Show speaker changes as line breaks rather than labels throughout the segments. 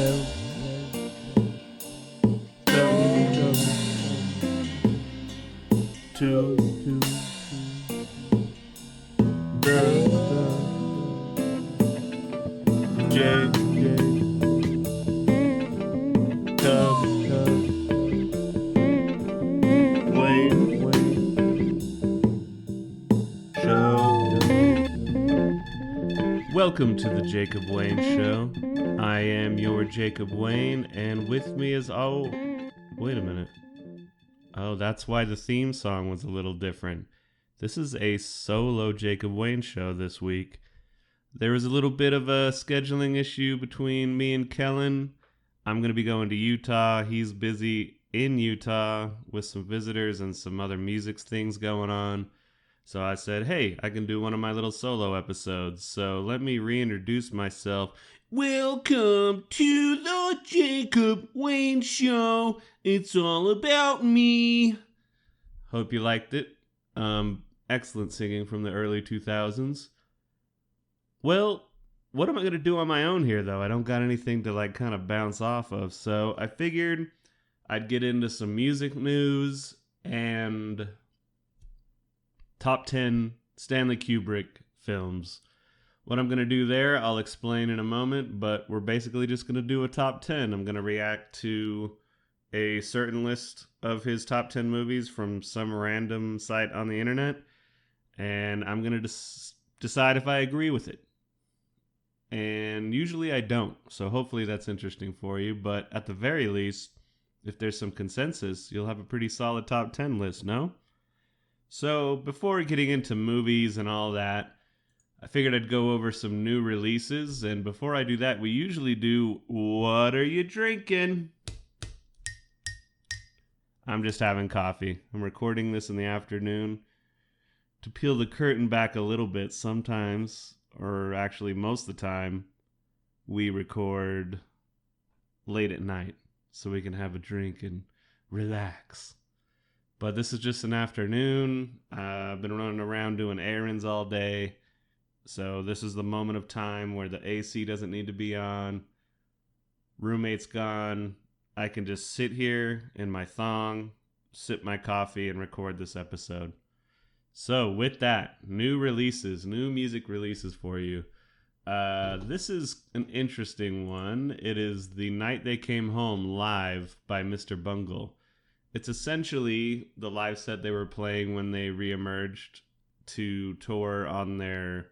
To the J Wayne Show. Welcome to the Jacob Wayne Show. I am your Jacob Wayne, and with me is wait a minute. Oh, that's why the theme song was a little different. This is a solo Jacob Wayne show this week. There was a little bit of a scheduling issue between me and Kellen. I'm going to be going to Utah. He's busy in Utah with some visitors and some other music things going on. So I said, hey, I can do one of my little solo episodes. So let me reintroduce myself. Welcome to the Jacob Wayne Show. It's all about me. Hope you liked it. Excellent singing from the early 2000s. Well, what am I going to do on my own here, though? I don't got anything to kind of bounce off of. So I figured I'd get into some music news and top 10 Stanley Kubrick films. What I'm going to do there, I'll explain in a moment, but we're basically just going to do a top 10. I'm going to react to a certain list of his top 10 movies from some random site on the internet, and I'm going to decide if I agree with it. And usually I don't, so hopefully that's interesting for you, but at the very least, if there's some consensus, you'll have a pretty solid top 10 list, no? So before getting into movies and all that, I figured I'd go over some new releases, and before I do that, we usually do, what are you drinking? I'm just having coffee. I'm recording this in the afternoon. To peel the curtain back a little bit, sometimes, or actually most of the time, we record late at night so we can have a drink and relax. But this is just an afternoon. I've been running around doing errands all day. So this is the moment of time where the AC doesn't need to be on. Roommate's gone. I can just sit here in my thong, sip my coffee, and record this episode. So with that, new music releases for you. This is an interesting one. It is The Night They Came Home Live by Mr. Bungle. It's essentially the live set they were playing when they reemerged to tour on their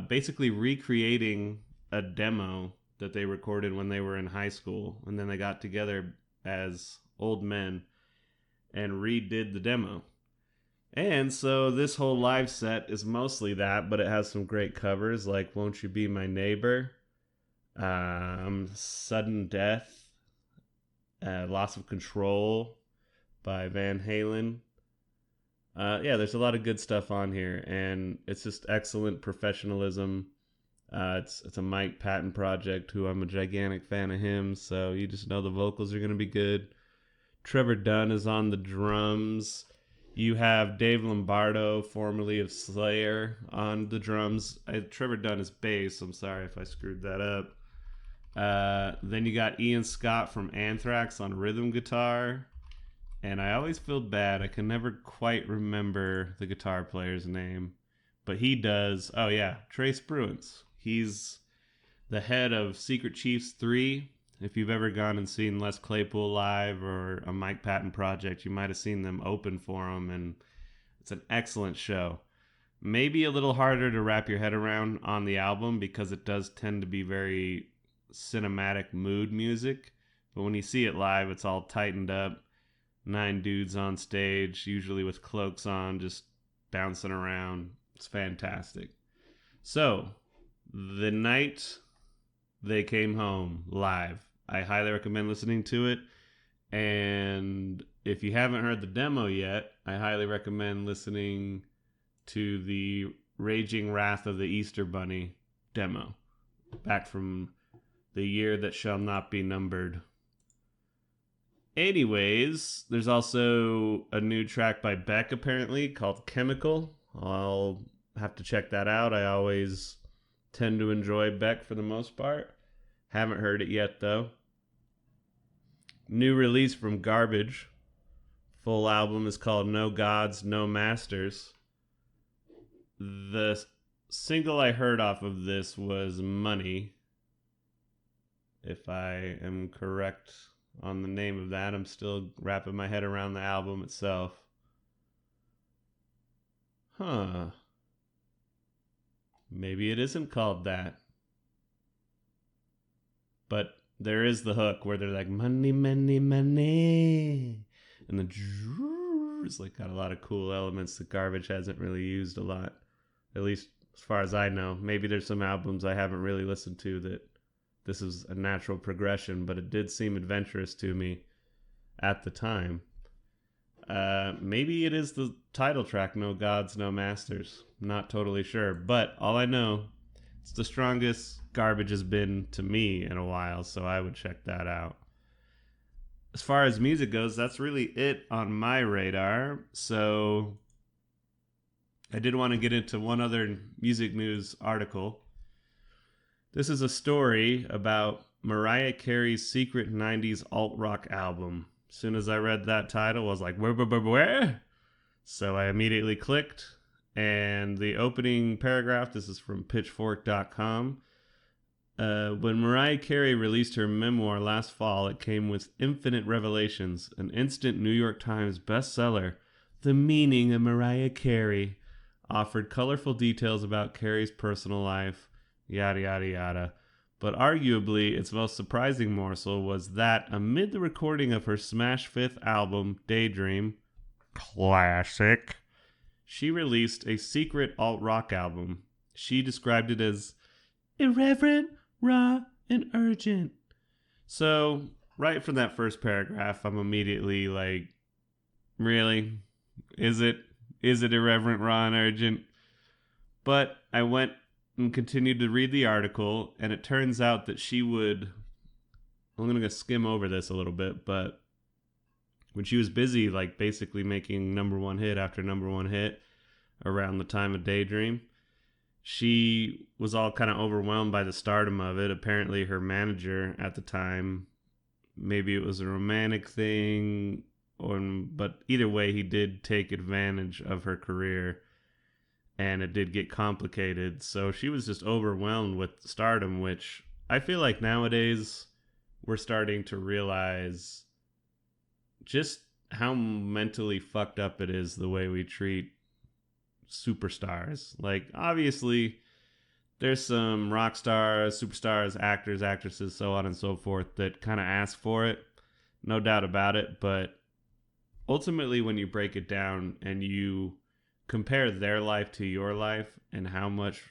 basically recreating a demo that they recorded when they were in high school, and then they got together as old men and redid the demo. And so this whole live set is mostly that, but it has some great covers like Won't You Be My Neighbor, Sudden Death, Loss of Control by Van Halen. Yeah, there's a lot of good stuff on here, and it's just excellent professionalism. It's a Mike Patton project, who I'm a gigantic fan of him, so you just know the vocals are going to be good. Trevor Dunn is on the drums. You have Dave Lombardo, formerly of Slayer, on the drums. Trevor Dunn is bass. I'm sorry if I screwed that up. Then you got Ian Scott from Anthrax on rhythm guitar. And I always feel bad. I can never quite remember the guitar player's name. But he does. Oh, yeah. Trace Bruins. He's the head of Secret Chiefs 3. If you've ever gone and seen Les Claypool live or a Mike Patton project, you might have seen them open for him. And it's an excellent show. Maybe a little harder to wrap your head around on the album because it does tend to be very cinematic mood music. But when you see it live, it's all tightened up. 9 dudes on stage, usually with cloaks on, just bouncing around. It's fantastic. So, The Night They Came Home live. I highly recommend listening to it. And if you haven't heard the demo yet, I highly recommend listening to the Raging Wrath of the Easter Bunny demo, back from the year that shall not be numbered. Anyways, there's also a new track by Beck, apparently, called Chemical. I'll have to check that out. I always tend to enjoy Beck for the most part. Haven't heard it yet, though. New release from Garbage. Full album is called No Gods, No Masters. The single I heard off of this was Money. If I am correct on the name of that, I'm still wrapping my head around the album itself. Huh. Maybe it isn't called that. But there is the hook where they're like, money, money, money. And the it's like got a lot of cool elements that Garbage hasn't really used a lot. At least as far as I know. Maybe there's some albums I haven't really listened to that this is a natural progression, but it did seem adventurous to me at the time. Maybe it is the title track, No Gods, No Masters. Not totally sure. But all I know, it's the strongest Garbage has been to me in a while, so I would check that out. As far as music goes, that's really it on my radar. So I did want to get into one other music news article. This is a story about Mariah Carey's secret 90s alt-rock album. As soon as I read that title, I was like, where? So I immediately clicked, and the opening paragraph, this is from pitchfork.com. When Mariah Carey released her memoir last fall, it came with infinite revelations, an instant New York Times bestseller, The Meaning of Mariah Carey, offered colorful details about Carey's personal life, yada, yada, yada. But arguably, its most surprising morsel was that amid the recording of her smash fifth album, Daydream, classic, she released a secret alt-rock album. She described it as irreverent, raw, and urgent. So, right from that first paragraph, I'm immediately like, really? Is it irreverent, raw, and urgent? But I went and continued to read the article, and it turns out that I'm going to skim over this a little bit, but when she was busy, like basically making number one hit after number one hit around the time of Daydream, she was all kind of overwhelmed by the stardom of it. Apparently her manager at the time, maybe it was a romantic thing, but either way, he did take advantage of her career, and it did get complicated. So she was just overwhelmed with stardom, which I feel like nowadays we're starting to realize just how mentally fucked up it is the way we treat superstars. Like, obviously, there's some rock stars, superstars, actors, actresses, so on and so forth that kind of ask for it. No doubt about it. But ultimately, when you break it down and you compare their life to your life and how much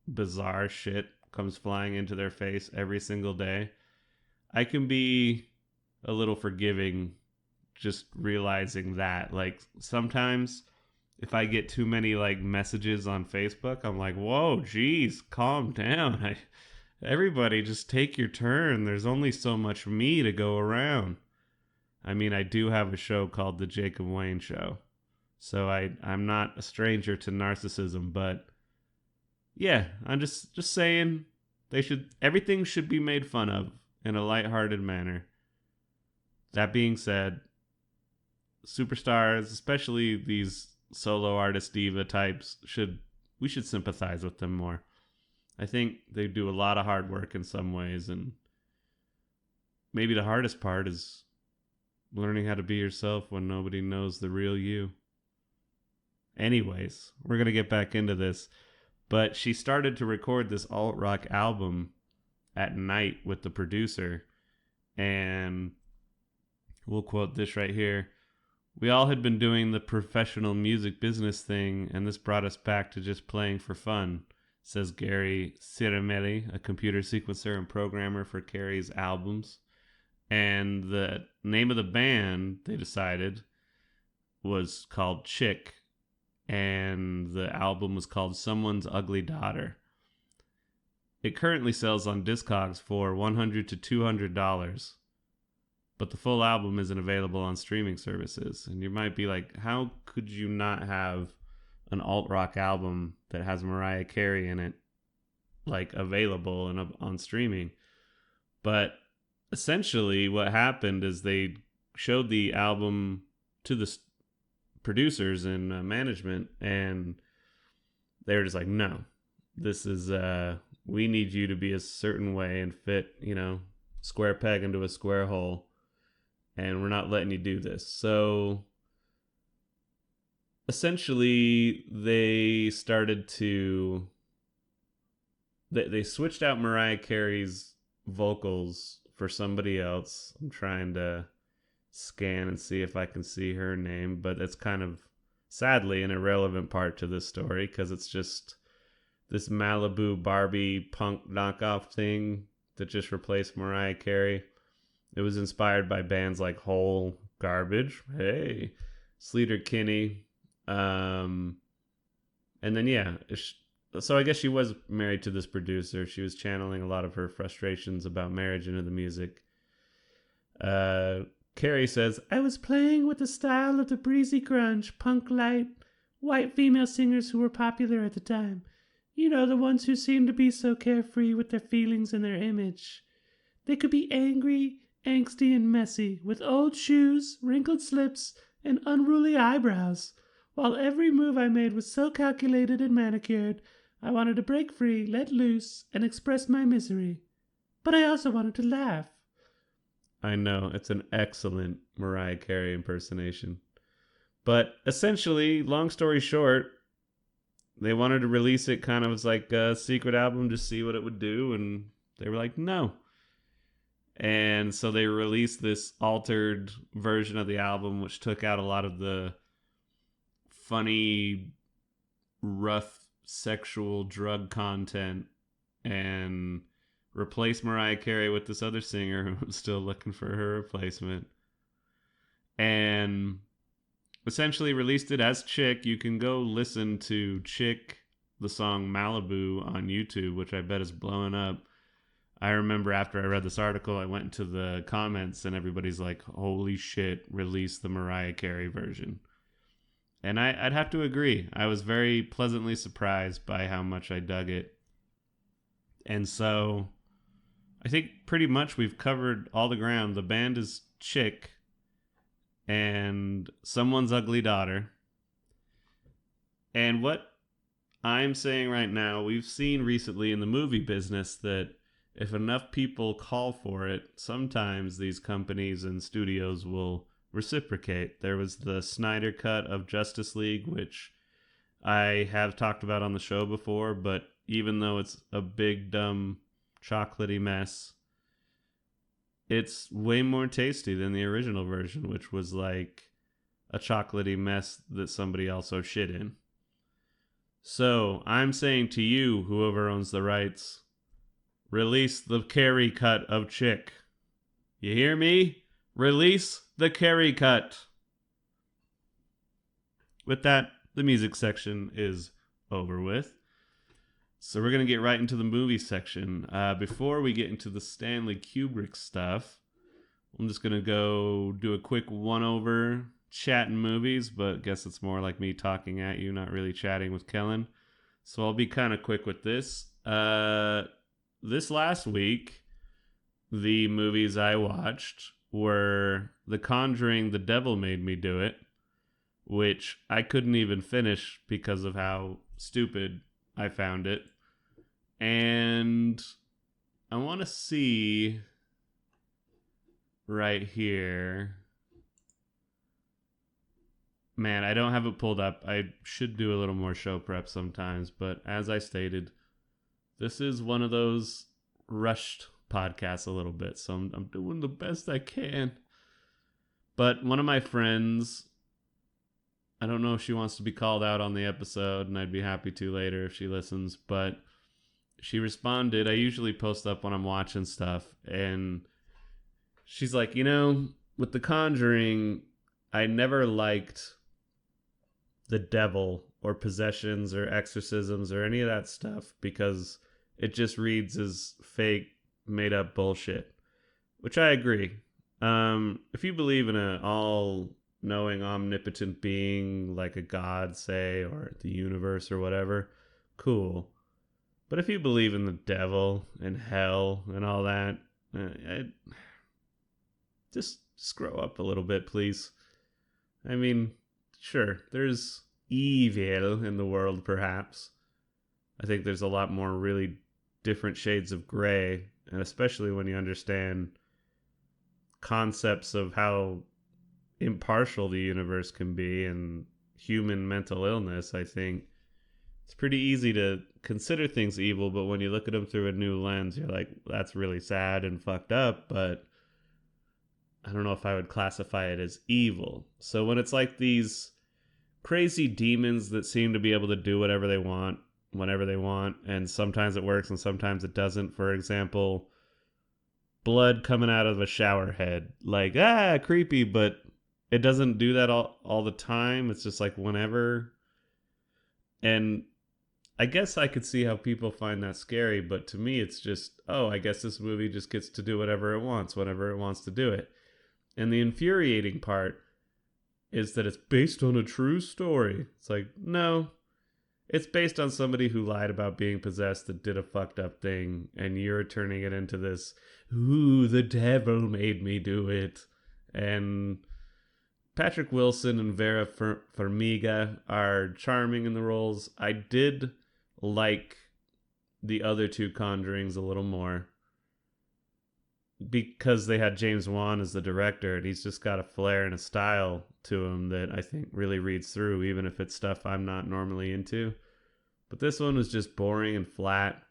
bizarre shit comes flying into their face every single day, I can be a little forgiving just realizing that. Like, sometimes if I get too many like messages on Facebook, I'm like, whoa, geez, calm down. Everybody just take your turn. There's only so much me to go around. I mean, I do have a show called The Jacob Wayne Show, so I'm not a stranger to narcissism, but yeah, I'm just saying everything should be made fun of in a lighthearted manner. That being said, superstars, especially these solo artist diva types, we should sympathize with them more. I think they do a lot of hard work in some ways, and maybe the hardest part is learning how to be yourself when nobody knows the real you. Anyways, we're going to get back into this, but she started to record this alt-rock album at night with the producer, and we'll quote this right here. We all had been doing the professional music business thing, and this brought us back to just playing for fun, says Gary Ciramelli, a computer sequencer and programmer for Carey's albums. And the name of the band, they decided, was called Chick, and the album was called Someone's Ugly Daughter. It currently sells on Discogs for $100 to $200. But the full album isn't available on streaming services. And you might be like, how could you not have an alt-rock album that has Mariah Carey in it, like, available and on streaming? But essentially what happened is they showed the album to the producers and management, and they were just like, no, this is we need you to be a certain way and fit, square peg into a square hole, and we're not letting you do this. So essentially they started to they switched out Mariah Carey's vocals for somebody else. I'm trying to scan and see if I can see her name, but it's kind of sadly an irrelevant part to this story because it's just this Malibu Barbie punk knockoff thing that just replaced Mariah Carey. It was inspired by bands like Hole, Garbage, hey, Sleater Kinney, and then yeah, so I guess she was married to this producer. She was channeling a lot of her frustrations about marriage into the music. Carey says, I was playing with the style of the breezy grunge, punk light, white female singers who were popular at the time. You know, the ones who seemed to be so carefree with their feelings and their image. They could be angry, angsty, and messy, with old shoes, wrinkled slips, and unruly eyebrows. While every move I made was so calculated and manicured, I wanted to break free, let loose, and express my misery. But I also wanted to laugh. I know, it's an excellent Mariah Carey impersonation. But essentially, long story short, they wanted to release it kind of as like a secret album to see what it would do, and they were like, no. And so they released this altered version of the album, which took out a lot of the funny, rough, sexual drug content and replaced Mariah Carey with this other singer who was still looking for her replacement. And essentially released it as Chick. You can go listen to Chick, the song Malibu, on YouTube, which I bet is blowing up. I remember after I read this article, I went into the comments and everybody's like, holy shit, release the Mariah Carey version. And I'd have to agree. I was very pleasantly surprised by how much I dug it. And so I think pretty much we've covered all the ground. The band is Chick and Someone's Ugly Daughter. And what I'm saying right now, we've seen recently in the movie business that if enough people call for it, sometimes these companies and studios will reciprocate. There was the Snyder cut of Justice League, which I have talked about on the show before, but even though it's a big, dumb, chocolatey mess, it's way more tasty than the original version, which was like a chocolatey mess that somebody also shit in. So I'm saying to you, whoever owns the rights, release the Carey cut of Chick. You hear me? Release the Carey cut. With that, the music section is over with. So we're going to get right into the movie section. Before we get into the Stanley Kubrick stuff, I'm just going to go do a quick one-over chatting movies, but I guess it's more like me talking at you, not really chatting with Kellen. So I'll be kind of quick with this. This last week, the movies I watched were The Conjuring, The Devil Made Me Do It, which I couldn't even finish because of how stupid I found it. And I want to see right here. Man, I don't have it pulled up. I should do a little more show prep sometimes, but as I stated, this is one of those rushed podcasts a little bit, so I'm doing the best I can. But one of my friends, I don't know if she wants to be called out on the episode, and I'd be happy to later if she listens, but she responded. I usually post up when I'm watching stuff, and she's like, with The Conjuring, I never liked the devil or possessions or exorcisms or any of that stuff because it just reads as fake, made-up bullshit, which I agree. If you believe in an all-knowing, omnipotent being like a god, say, or the universe or whatever, cool. But if you believe in the devil and hell and all that, Just grow up a little bit, please. I mean, sure, there's evil in the world, perhaps. I think there's a lot more really different shades of gray, and especially when you understand concepts of how impartial the universe can be and human mental illness, I think it's pretty easy to consider things evil, but when you look at them through a new lens, you're like, that's really sad and fucked up, but I don't know if I would classify it as evil. So when it's like these crazy demons that seem to be able to do whatever they want, whenever they want, and sometimes it works and sometimes it doesn't. For example, blood coming out of a shower head. Like, creepy, but it doesn't do that all the time. It's just like whenever. And I guess I could see how people find that scary, but to me it's just, oh, I guess this movie just gets to do whatever it wants, whenever it wants to do it. And the infuriating part is that it's based on a true story. It's like, no, it's based on somebody who lied about being possessed that did a fucked up thing, and you're turning it into this, ooh, the devil made me do it. And Patrick Wilson and Vera Farmiga are charming in the roles. I did like the other two Conjurings a little more because they had James Wan as the director, and he's just got a flair and a style to him that I think really reads through, even if it's stuff I'm not normally into. But this one was just boring and flat.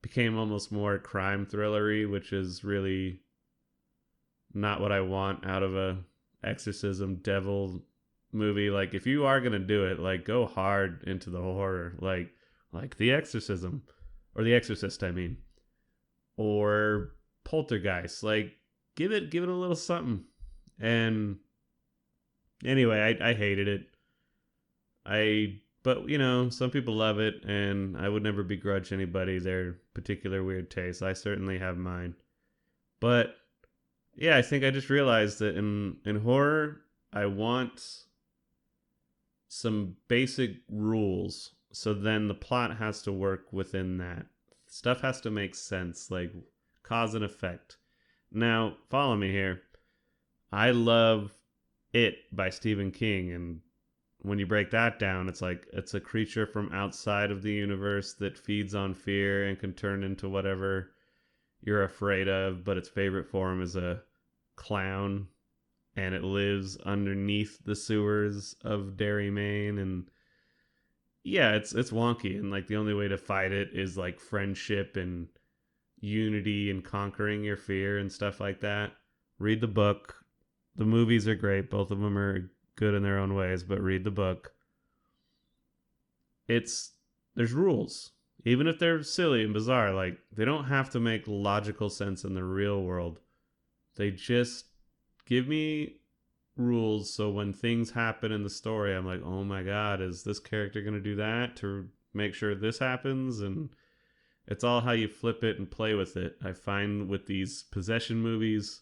Became almost more crime thrillery, which is really not what I want out of a exorcism devil movie. Like, if you are gonna do it, like, go hard into the horror, like The Exorcism, or The Exorcist, I mean, or Poltergeist. Like, give it a little something. And anyway, I hated it. But you know, some people love it, and I would never begrudge anybody their particular weird taste. I certainly have mine. But yeah, I think I just realized that in horror, I want some basic rules. So then the plot has to work within that. Stuff has to make sense, like cause and effect. Now, follow me here. I love It by Stephen King, and when you break that down, it's like it's a creature from outside of the universe that feeds on fear and can turn into whatever you're afraid of, but its favorite form is a clown, and it lives underneath the sewers of Derry, Maine. And yeah, it's wonky, and like the only way to fight it is like friendship and unity and conquering your fear and stuff like that. Read the book. The movies are great. Both of them are good in their own ways, but read the book. There's rules. Even if they're silly and bizarre, like they don't have to make logical sense in the real world. They just give me rules so when things happen in the story, I'm like, oh my god, is this character going to do that to make sure this happens? And it's all how you flip it and play with it. I find with these possession movies,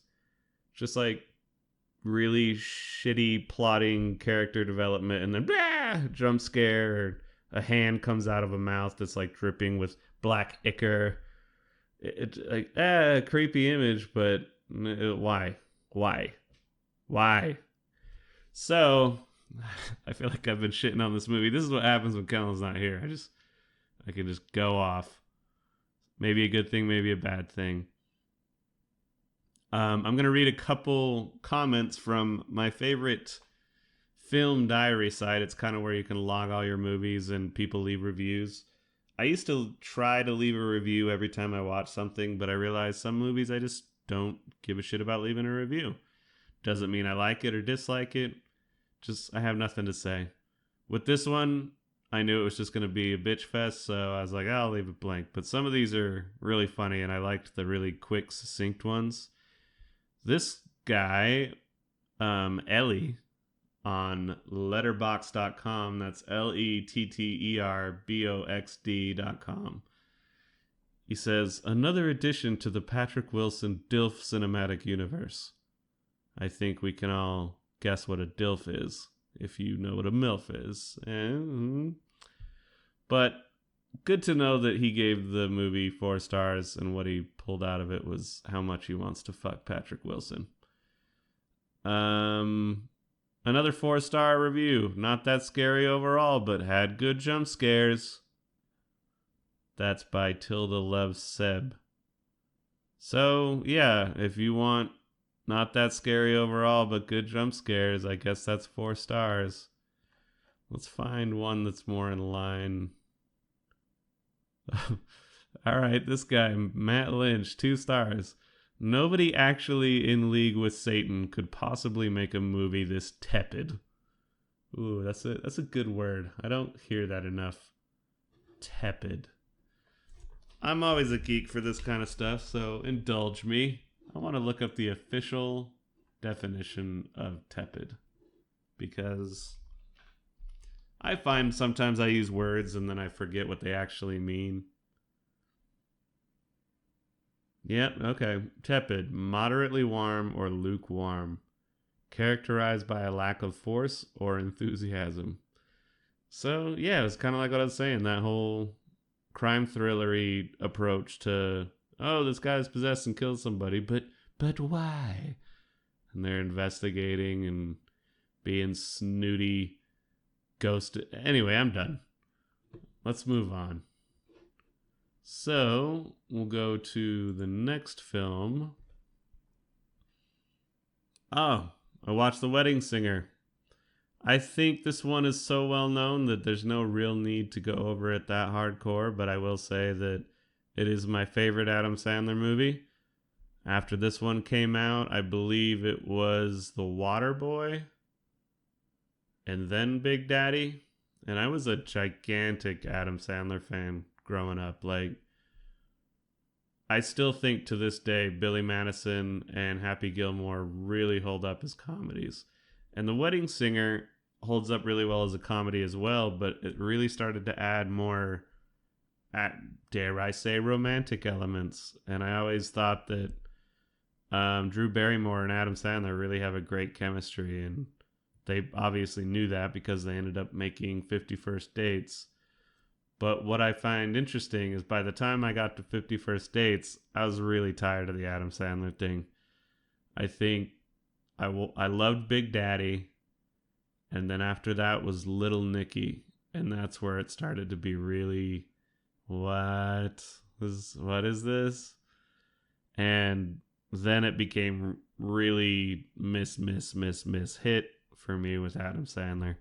just like really shitty plotting, character development, and then blah, jump scare, or a hand comes out of a mouth that's like dripping with black ichor. It's like creepy image, but why? So I feel like I've been shitting on this movie. This is what happens when Kellen's not here. I can just go off. Maybe a good thing, maybe a bad thing. I'm going to read a couple comments from my favorite film diary site. It's kind of where you can log all your movies and people leave reviews. I used to try to leave a review every time I watch something, but I realized some movies I just don't give a shit about leaving a review. Doesn't mean I like it or dislike it. Just, I have nothing to say. With this one, I knew it was just going to be a bitch fest, so I was like, I'll leave it blank. But some of these are really funny, and I liked the really quick, succinct ones. This guy, Ellie, on letterboxd.com, that's letterboxd.com. He says, another addition to the Patrick Wilson DILF cinematic universe. I think we can all guess what a DILF is, if you know what a MILF is. But good to know that he gave the movie 4 stars, and what he pulled out of it was how much he wants to fuck Patrick Wilson. Another 4-star review. Not that scary overall, but had good jump scares. That's by Tilda Loves Seb. So, yeah, if you want not that scary overall, but good jump scares, I guess that's 4 stars. Let's find one that's more in line. All right, this guy, Matt Lynch, 2 stars. Nobody actually in league with Satan could possibly make a movie this tepid. Ooh, that's a good word. I don't hear that enough. Tepid. I'm always a geek for this kind of stuff, so indulge me. I want to look up the official definition of tepid, because I find sometimes I use words and then I forget what they actually mean. Yep, okay. Tepid, moderately warm or lukewarm, characterized by a lack of force or enthusiasm. So, yeah, it's kind of like what I was saying, that whole crime thrillery approach to, oh, this guy's possessed and killed somebody, but why? And they're investigating and being snooty ghost. Anyway, I'm done. Let's move on. So, we'll go to the next film. Oh, I watched The Wedding Singer. I think this one is so well known that there's no real need to go over it that hardcore, but I will say that it is my favorite Adam Sandler movie. After this one came out, I believe it was The Waterboy and then Big Daddy. And I was a gigantic Adam Sandler fan growing up. Like, I still think to this day Billy Madison and Happy Gilmore really hold up as comedies. And The Wedding Singer holds up really well as a comedy as well, but it really started to add more, dare I say, romantic elements. And I always thought that Drew Barrymore and Adam Sandler really have a great chemistry, and they obviously knew that because they ended up making 50 First Dates. But what I find interesting is by the time I got to 50 First Dates, I was really tired of the Adam Sandler thing. I think I loved Big Daddy, and then after that was Little Nicky, and that's where it started to be really, what is this? And then it became really miss hit for me with Adam Sandler.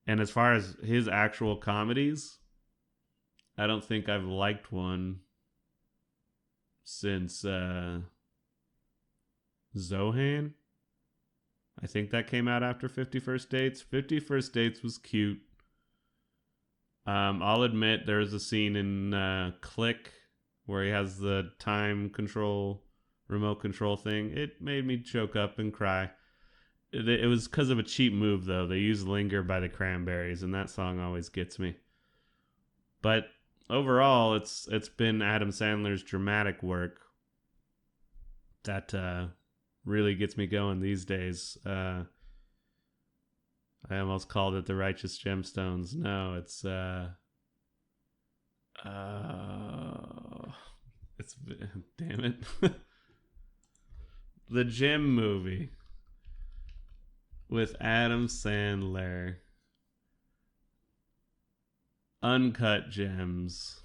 And as far as his actual comedies, I don't think I've liked one since Zohan. I think that came out after 50 First Dates. 50 First Dates was cute. I'll admit there was a scene in Click where he has the time control, remote control thing. It made me choke up and cry. It was because of a cheap move, though. They used Linger by the Cranberries, and that song always gets me. But overall, it's been Adam Sandler's dramatic work that really gets me going these days. I almost called it The Righteous Gemstones. No, it's damn it. The Gem Movie with Adam Sandler. Uncut Gems,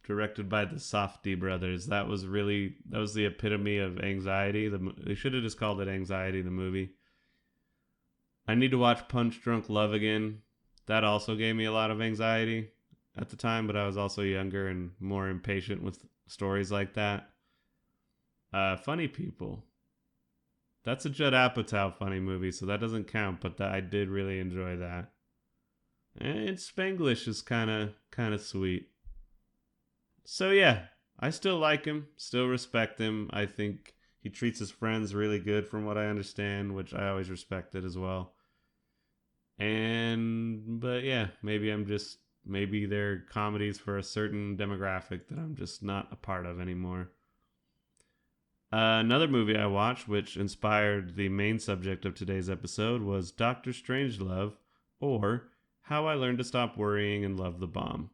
directed by the Safdie brothers. That was the epitome of anxiety. They should have just called it Anxiety, the movie. I need to watch Punch Drunk Love again. That also gave me a lot of anxiety at the time, but I was also younger and more impatient with stories like that. Funny People. That's a Judd Apatow funny movie, so that doesn't count, but I did really enjoy that. And Spanglish is kind of sweet. So yeah, I still like him, still respect him. I think he treats his friends really good from what I understand, which I always respected as well. But yeah, maybe they're comedies for a certain demographic that I'm just not a part of anymore. Another movie I watched, which inspired the main subject of today's episode, was Dr. Strangelove, or How I Learned to Stop Worrying and Love the Bomb.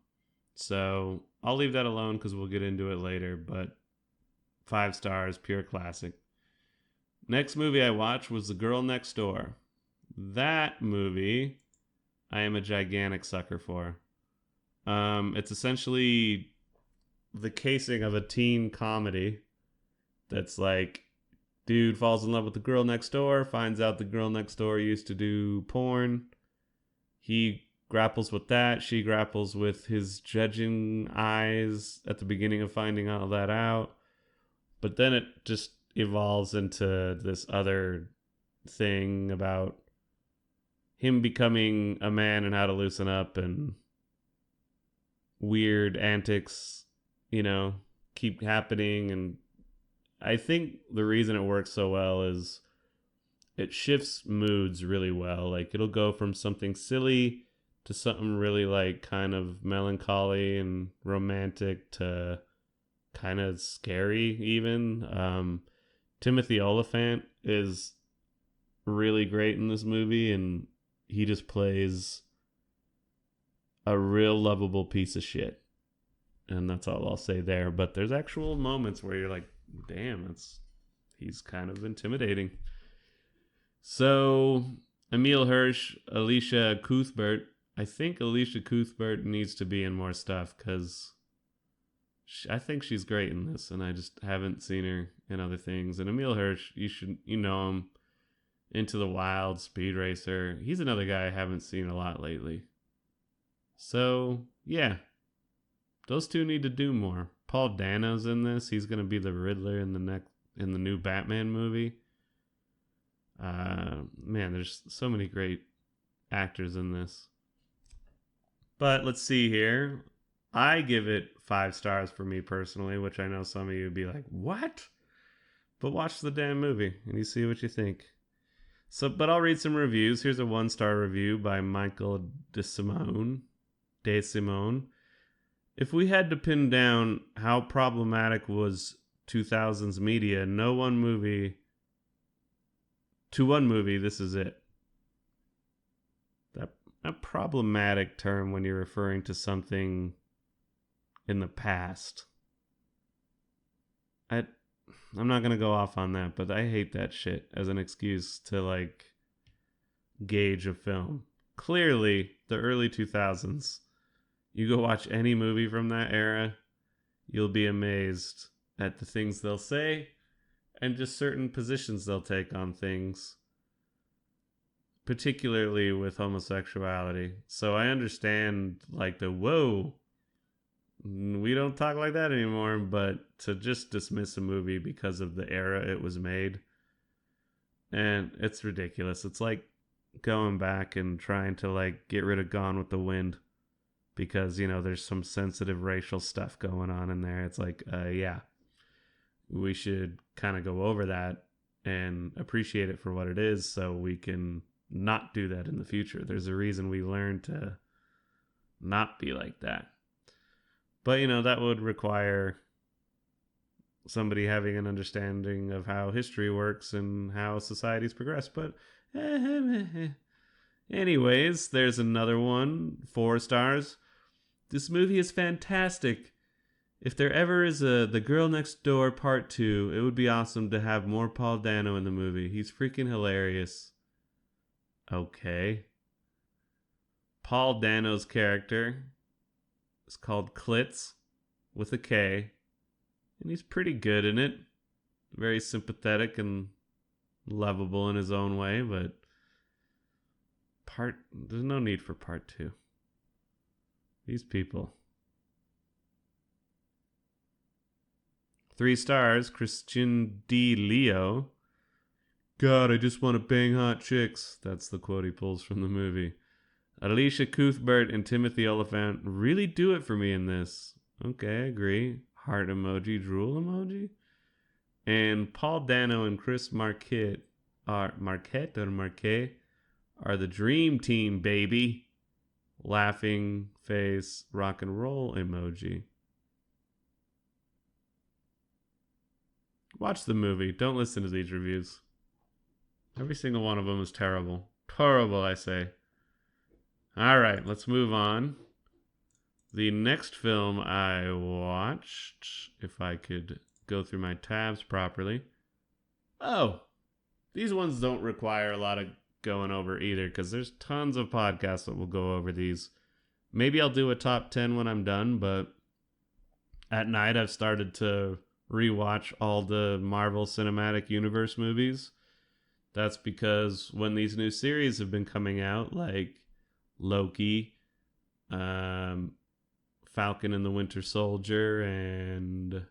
So I'll leave that alone because we'll get into it later. But 5 stars, pure classic. Next movie I watched was The Girl Next Door. That movie I am a gigantic sucker for. It's essentially the casing of a teen comedy that's like, dude falls in love with the girl next door, finds out the girl next door used to do porn. He grapples with that. She grapples with his judging eyes at the beginning of finding all that out. But then it just evolves into this other thing about him becoming a man and how to loosen up, and weird antics, keep happening. And I think the reason it works so well is it shifts moods really well. Like, it'll go from something silly to something really like kind of melancholy and romantic to kind of scary even. Timothy Oliphant is really great in this movie, and he just plays a real lovable piece of shit. And that's all I'll say there. But there's actual moments where you're like, damn, he's kind of intimidating. So, Emile Hirsch, Alicia Cuthbert. I think Alicia Cuthbert needs to be in more stuff because I think she's great in this, and I just haven't seen her in other things. And Emile Hirsch, you know him. Into the Wild, Speed Racer. He's another guy I haven't seen a lot lately. So, yeah. Those two need to do more. Paul Dano's in this. He's going to be the Riddler in the new Batman movie. Man, there's so many great actors in this. But let's see here. I give it 5 stars for me personally, which I know some of you would be like, what? But watch the damn movie and you see what you think. But I'll read some reviews. Here's a 1-star review by Michael DeSimone. If we had to pin down how problematic was 2000s media, to one movie, this is it. A problematic term when you're referring to something in the past. I'm not going to go off on that, but I hate that shit as an excuse to like gauge a film. Clearly, the early 2000s, you go watch any movie from that era, you'll be amazed at the things they'll say and just certain positions they'll take on things, particularly with homosexuality. So I understand like the whoa, we don't talk like that anymore, but to just dismiss a movie because of the era it was made, and it's ridiculous. It's like going back and trying to like get rid of Gone with the Wind because, there's some sensitive racial stuff going on in there. It's like, yeah, we should kind of go over that and appreciate it for what it is so we can not do that in the future. There's a reason we learn to not be like that. But, that would require somebody having an understanding of how history works and how societies progress. But anyways, there's another one, 4 stars. This movie is fantastic. If there ever is The Girl Next Door Part 2, it would be awesome to have more Paul Dano in the movie. He's freaking hilarious. Okay. Paul Dano's character is called Klitz with a K, and he's pretty good in it. Very sympathetic and lovable in his own way, but there's no need for part 2. These people. 3 stars, Christian D. Leo. God, I just want to bang hot chicks. That's the quote he pulls from the movie. Alicia Cuthbert and Timothy Oliphant really do it for me in this. Okay, I agree. Heart emoji, drool emoji. And Paul Dano and Chris Marquette are the dream team, baby. Laughing face, rock and roll emoji. Watch the movie. Don't listen to these reviews. Every single one of them is terrible. Terrible, I say. All right, let's move on. The next film I watched, if I could go through my tabs properly. Oh, these ones don't require a lot of going over either, because there's tons of podcasts that will go over these. Maybe I'll do a top 10 when I'm done, but at night I've started to rewatch all the Marvel Cinematic Universe movies. That's because when these new series have been coming out, like Loki, Falcon and the Winter Soldier, and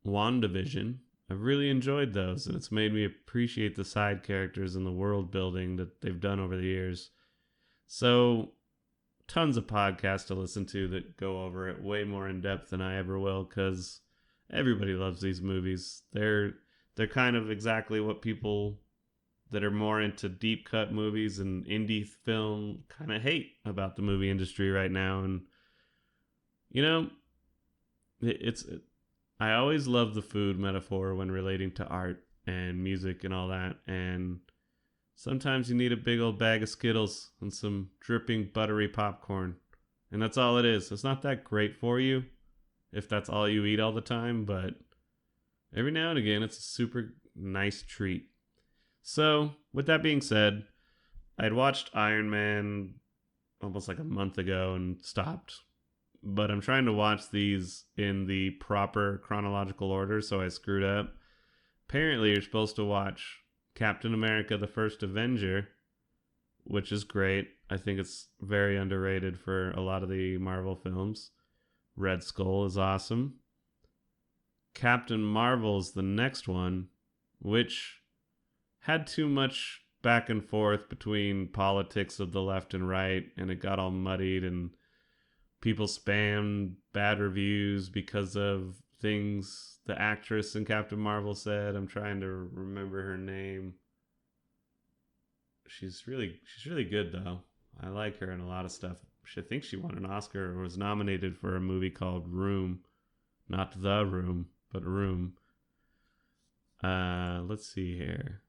WandaVision, I've really enjoyed those, and it's made me appreciate the side characters and the world building that they've done over the years. So, tons of podcasts to listen to that go over it way more in depth than I ever will, because everybody loves these movies. They're kind of exactly what people that are more into deep cut movies and indie film kind of hate about the movie industry right now. And you know, I always love the food metaphor when relating to art and music and all that. And sometimes you need a big old bag of Skittles and some dripping buttery popcorn. And that's all it is. It's not that great for you if that's all you eat all the time, but every now and again, it's a super nice treat. So, with that being said, I'd watched Iron Man almost like a month ago and stopped. But I'm trying to watch these in the proper chronological order, so I screwed up. Apparently, you're supposed to watch Captain America: The First Avenger, which is great. I think it's very underrated for a lot of the Marvel films. Red Skull is awesome. Captain Marvel's the next one, which had too much back and forth between politics of the left and right, and it got all muddied, and people spammed bad reviews because of things the actress in Captain Marvel said. I'm trying to remember her name. She's really good though. I like her in a lot of stuff. I think she won an Oscar or was nominated for a movie called Room. Not The Room, but Room. Let's see here.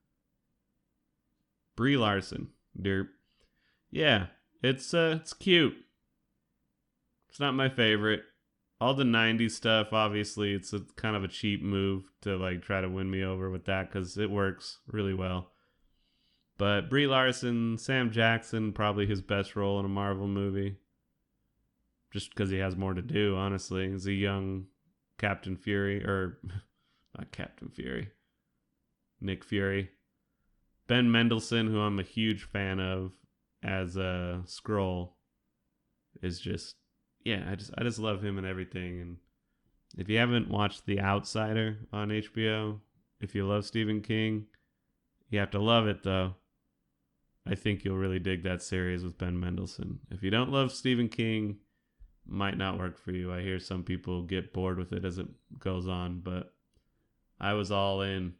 Brie Larson. Derp. Yeah, it's cute. It's not my favorite. All the 90s stuff, obviously, it's a kind of a cheap move to like try to win me over with that, because it works really well. But Brie Larson, Sam Jackson, probably his best role in a Marvel movie. Just because he has more to do, honestly. He's a young Captain Fury, or not Captain Fury, Nick Fury. Ben Mendelsohn, who I'm a huge fan of as a Skrull, is just, yeah, I just love him and everything. And if you haven't watched The Outsider on HBO, if you love Stephen King, you have to love it though. I think you'll really dig that series with Ben Mendelsohn. If you don't love Stephen King, might not work for you. I hear some people get bored with it as it goes on, but I was all in.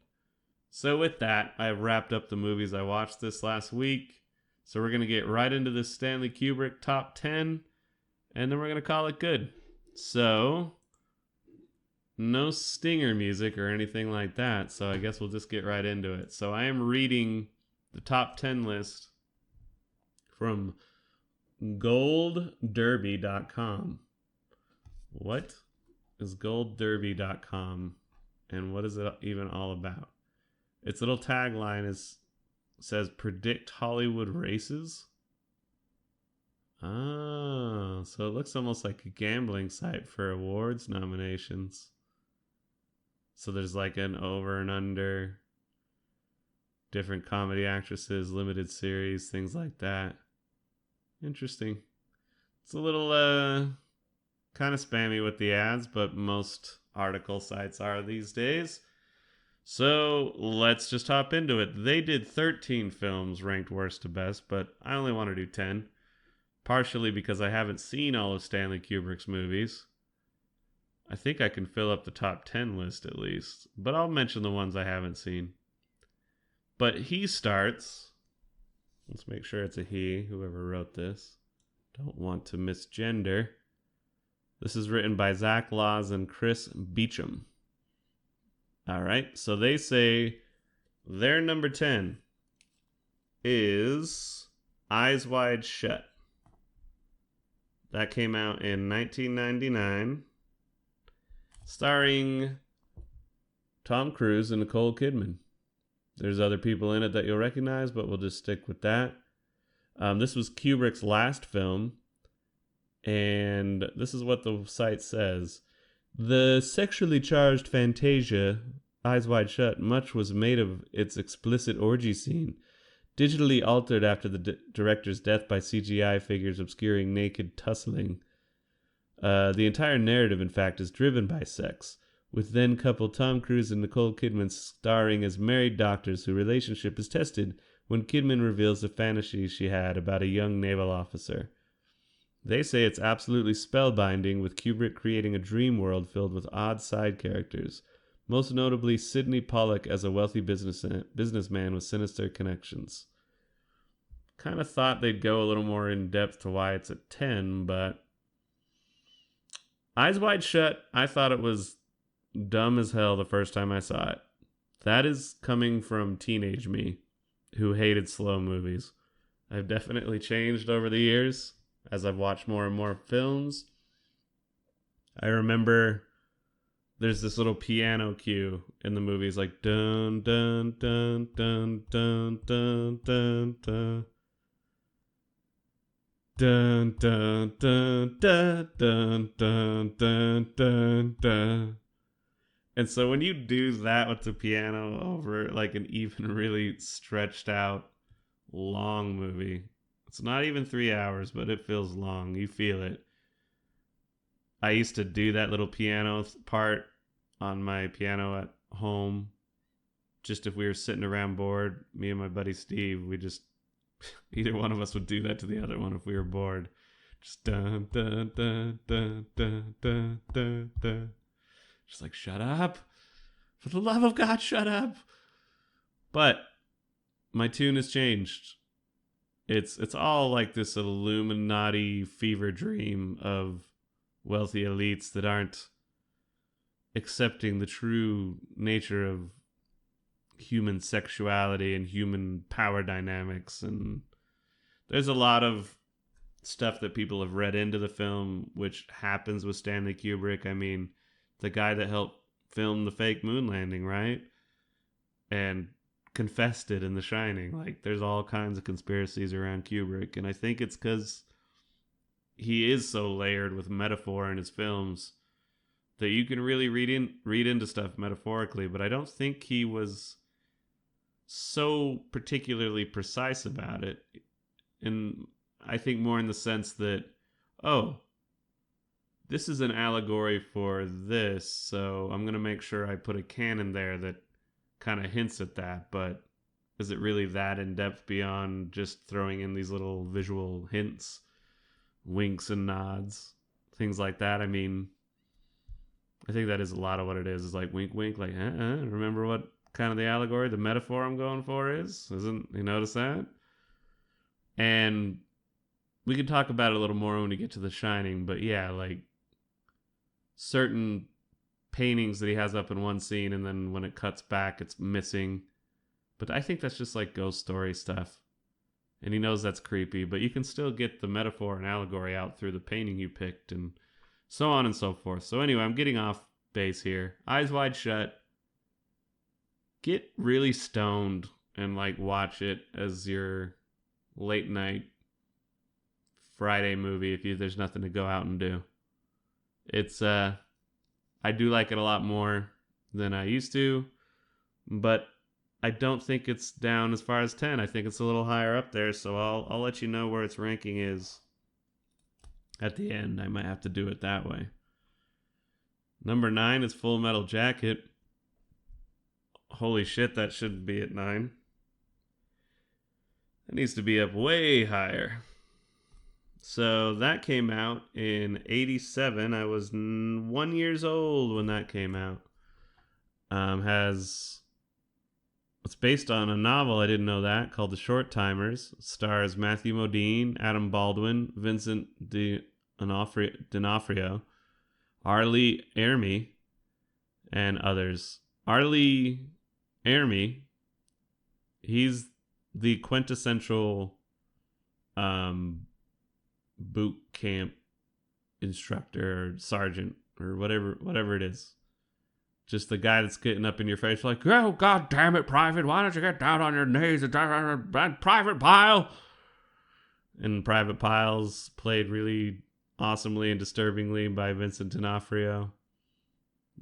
So with that, I wrapped up the movies I watched this last week. So we're going to get right into this Stanley Kubrick top 10, and then we're going to call it good. So, no stinger music or anything like that, so I guess we'll just get right into it. So I am reading the top 10 list from goldderby.com. What is goldderby.com, and what is it even all about? Its little tagline says predict Hollywood races. Ah, so it looks almost like a gambling site for awards nominations. So there's like an over and under, different comedy actresses, limited series, things like that. Interesting. It's a little kind of spammy with the ads, but most article sites are these days. So let's just hop into it. They did 13 films ranked worst to best, but I only want to do 10. Partially because I haven't seen all of Stanley Kubrick's movies. I think I can fill up the top 10 list at least, but I'll mention the ones I haven't seen. But he starts, let's make sure it's a he, whoever wrote this. Don't want to misgender. This is written by Zach Laws and Chris Beecham. All right, so they say their number 10 is Eyes Wide Shut. That came out in 1999, starring Tom Cruise and Nicole Kidman. There's other people in it that you'll recognize, but we'll just stick with that. This was Kubrick's last film, and this is what the site says. The sexually charged Fantasia, Eyes Wide Shut, much was made of its explicit orgy scene, digitally altered after the director's death by CGI figures obscuring naked tussling. The entire narrative, in fact, is driven by sex, with then couple Tom Cruise and Nicole Kidman starring as married doctors whose relationship is tested when Kidman reveals the fantasy she had about a young naval officer. They say it's absolutely spellbinding, with Kubrick creating a dream world filled with odd side characters, most notably Sidney Pollack as a wealthy businessman with sinister connections. Kind of thought they'd go a little more in depth to why it's a 10, but Eyes Wide Shut, I thought it was dumb as hell the first time I saw it. That is coming from teenage me, who hated slow movies. I've definitely changed over the years as I've watched more and more films. I remember there's this little piano cue in the movies, like dun dun dun dun dun dun dun dun. Dun dun dun dun dun dun dun dun dun. And so when you do that with the piano over like an even really stretched out long movie, it's not even 3 hours, but it feels long. You feel it. I used to do that little piano part on my piano at home. Just if we were sitting around bored, me and my buddy Steve, we just, either one of us would do that to the other one if we were bored. Just dun dun dun dun dun dun dun dun. Just like, shut up. For the love of God, shut up. But my tune has changed. It's all like this Illuminati fever dream of wealthy elites that aren't accepting the true nature of human sexuality and human power dynamics. And there's a lot of stuff that people have read into the film, which happens with Stanley Kubrick. I mean, the guy that helped film the fake moon landing, right? And confessed it in The Shining. Like, there's all kinds of conspiracies around Kubrick, and I think it's because he is so layered with metaphor in his films that you can really read into stuff metaphorically, but I don't think he was so particularly precise about it. And I think more in the sense that, oh, this is an allegory for this, so I'm going to make sure I put a canon there that kind of hints at that, but is it really that in depth beyond just throwing in these little visual hints, winks and nods, things like that? I mean, I think that is a lot of what it is like wink, wink, like, remember what kind of the allegory, the metaphor I'm going for is? Isn't, you notice that? And we can talk about it a little more when we get to The Shining, but yeah, like, certain paintings that he has up in one scene, and then when it cuts back, it's missing. But I think that's just like ghost story stuff. And he knows that's creepy, but you can still get the metaphor and allegory out through the painting you picked, and so on and so forth. So anyway, I'm getting off base here. Eyes Wide Shut. Get really stoned and like watch it as your late night Friday movie if there's nothing to go out and do. It's I do like it a lot more than I used to, but I don't think it's down as far as 10. I think it's a little higher up there, so I'll let you know where its ranking is at the end. I might have to do it that way. Number 9 is Full Metal Jacket. Holy shit, that shouldn't be at 9. It needs to be up way higher. So that came out in 87. I was 1 year old when that came out. It's based on a novel, I didn't know that, called The Short Timers. It stars Matthew Modine, Adam Baldwin, Vincent D'Onofrio, Arlie Ermy, and others. Arlie Ermy, he's the quintessential boot camp instructor or sergeant or whatever it is. Just the guy that's getting up in your face like, oh, God damn it, Private, why don't you get down on your knees and Private Pile? And Private Pile's played really awesomely and disturbingly by Vincent D'Onofrio.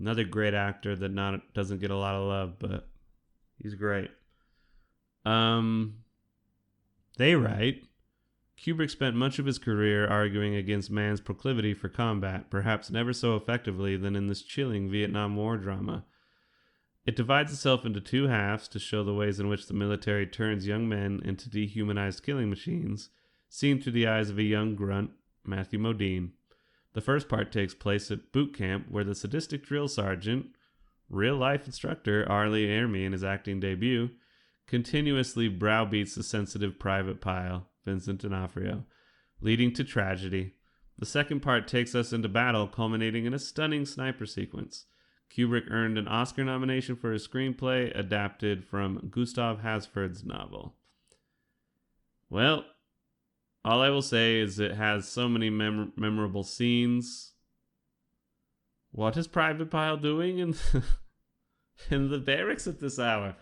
Another great actor that doesn't get a lot of love, but he's great. They write, Kubrick spent much of his career arguing against man's proclivity for combat, perhaps never so effectively than in this chilling Vietnam War drama. It divides itself into two halves to show the ways in which the military turns young men into dehumanized killing machines, seen through the eyes of a young grunt, Matthew Modine. The first part takes place at boot camp, where the sadistic drill sergeant, real-life instructor Arlie Ermy in his acting debut, continuously browbeats the sensitive Private Pile, Vincent D'Onofrio, leading to tragedy. The second part takes us into battle, culminating in a stunning sniper sequence. Kubrick earned an Oscar nomination for his screenplay, adapted from Gustav Hasford's novel. Well, all I will say is it has so many memorable scenes. What is Private Pile doing in the barracks at this hour?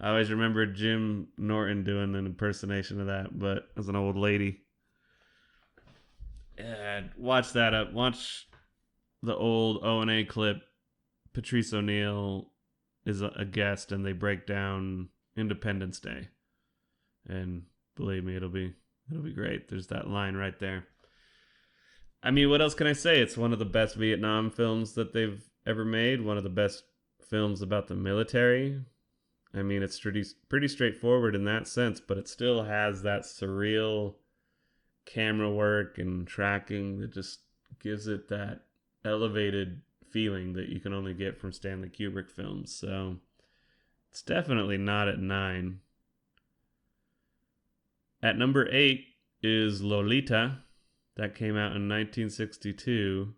I always remember Jim Norton doing an impersonation of that, but as an old lady. Watch that up. Watch the old O&A clip. Patrice O'Neill is a guest, and they break down Independence Day. And believe me, it'll be great. There's that line right there. I mean, what else can I say? It's one of the best Vietnam films that they've ever made. One of the best films about the military. I mean, it's pretty straightforward in that sense, but it still has that surreal camera work and tracking that just gives it that elevated feeling that you can only get from Stanley Kubrick films. So it's definitely not at 9. At number 8 is Lolita. That came out in 1962.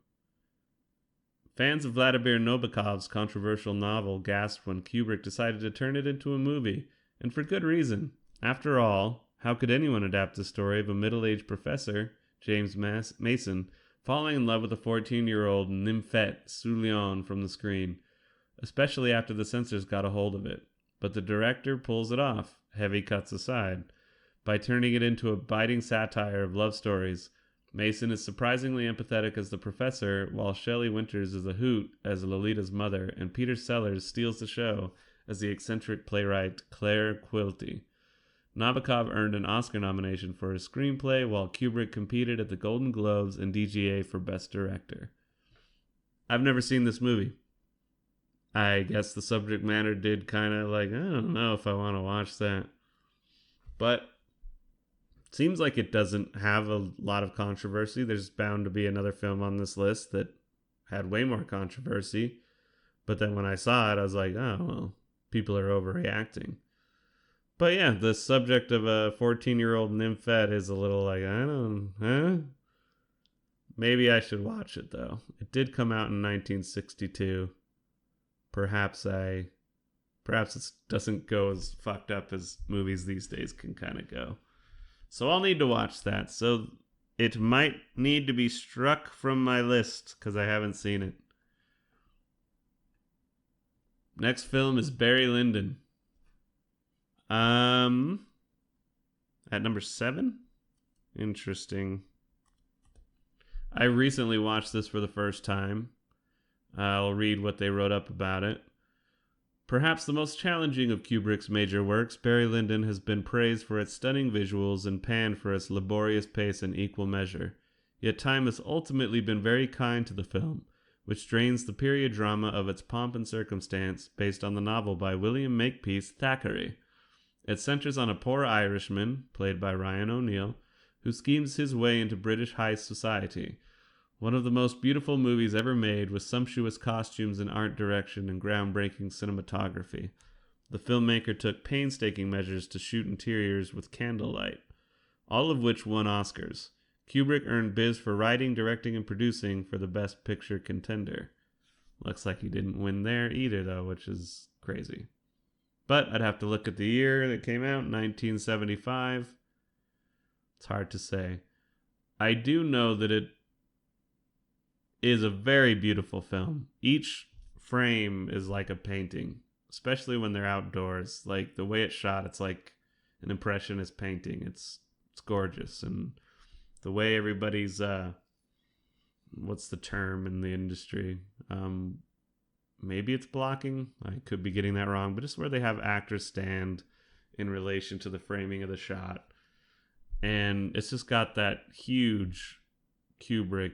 Fans of Vladimir Nabokov's controversial novel gasped when Kubrick decided to turn it into a movie, and for good reason. After all, how could anyone adapt the story of a middle-aged professor, James Mason, falling in love with a 14-year-old nymphette, Sue Lyon, from the screen, especially after the censors got a hold of it? But the director pulls it off, heavy cuts aside, by turning it into a biting satire of love stories. Mason is surprisingly empathetic as the professor, while Shelley Winters is a hoot as Lolita's mother, and Peter Sellers steals the show as the eccentric playwright Claire Quilty. Nabokov earned an Oscar nomination for his screenplay, while Kubrick competed at the Golden Globes and DGA for Best Director. I've never seen this movie. I guess the subject matter did kind of like, I don't know if I want to watch that. But seems like it doesn't have a lot of controversy. There's bound to be another film on this list that had way more controversy. But then when I saw it, I was like, oh, well, people are overreacting. But yeah, the subject of a 14-year-old nymphette is a little like, Maybe I should watch it, though. It did come out in 1962. Perhaps it doesn't go as fucked up as movies these days can kind of go. So I'll need to watch that. So it might need to be struck from my list because I haven't seen it. Next film is Barry Lyndon. At number 7? Interesting. I recently watched this for the first time. I'll read what they wrote up about it. Perhaps the most challenging of Kubrick's major works, Barry Lyndon has been praised for its stunning visuals and panned for its laborious pace in equal measure. Yet time has ultimately been very kind to the film, which drains the period drama of its pomp and circumstance based on the novel by William Makepeace Thackeray. It centers on a poor Irishman, played by Ryan O'Neal, who schemes his way into British high society. One of the most beautiful movies ever made, with sumptuous costumes and art direction and groundbreaking cinematography. The filmmaker took painstaking measures to shoot interiors with candlelight, all of which won Oscars. Kubrick earned bids for writing, directing, and producing for the Best Picture contender. Looks like he didn't win there either, though, which is crazy. But I'd have to look at the year that came out, 1975. It's hard to say. I do know that it is a very beautiful film. Each frame is like a painting, especially when they're outdoors. Like the way it's shot, it's like an impressionist painting. It's gorgeous, and the way everybody's what's the term in the industry? Maybe it's blocking. I could be getting that wrong, but just where they have actors stand in relation to the framing of the shot. And it's just got that huge Kubrick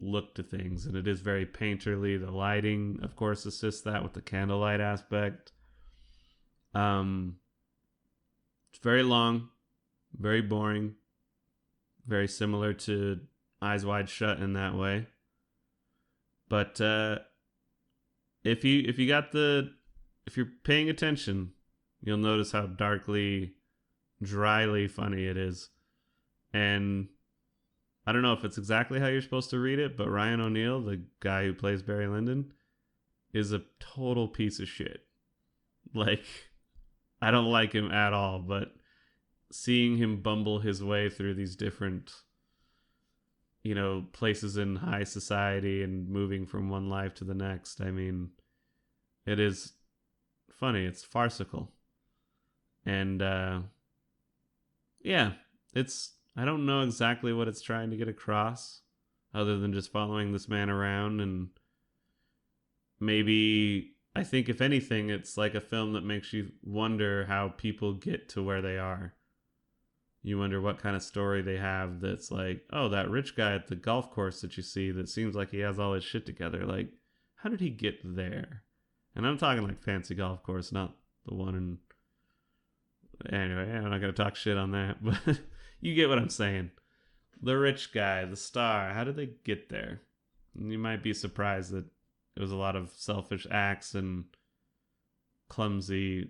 look to things, and it is very painterly. The lighting, of course, assists that with the candlelight aspect. It's very long, very boring, very similar to Eyes Wide Shut in that way. But if you're paying attention, you'll notice how darkly, dryly funny it is. And I don't know if it's exactly how you're supposed to read it, but Ryan O'Neal, the guy who plays Barry Lyndon, is a total piece of shit. Like, I don't like him at all, but seeing him bumble his way through these different, places in high society and moving from one life to the next, I mean, it is funny. It's farcical. And, yeah, I don't know exactly what it's trying to get across, other than just following this man around. And maybe, I think if anything, it's like a film that makes you wonder how people get to where they are. You wonder what kind of story they have that's like, oh, that rich guy at the golf course that you see that seems like he has all his shit together. Like, how did he get there? And I'm talking like fancy golf course, not the one in... Anyway, I'm not going to talk shit on that, but you get what I'm saying. The rich guy, the star, how did they get there? And you might be surprised that it was a lot of selfish acts and clumsy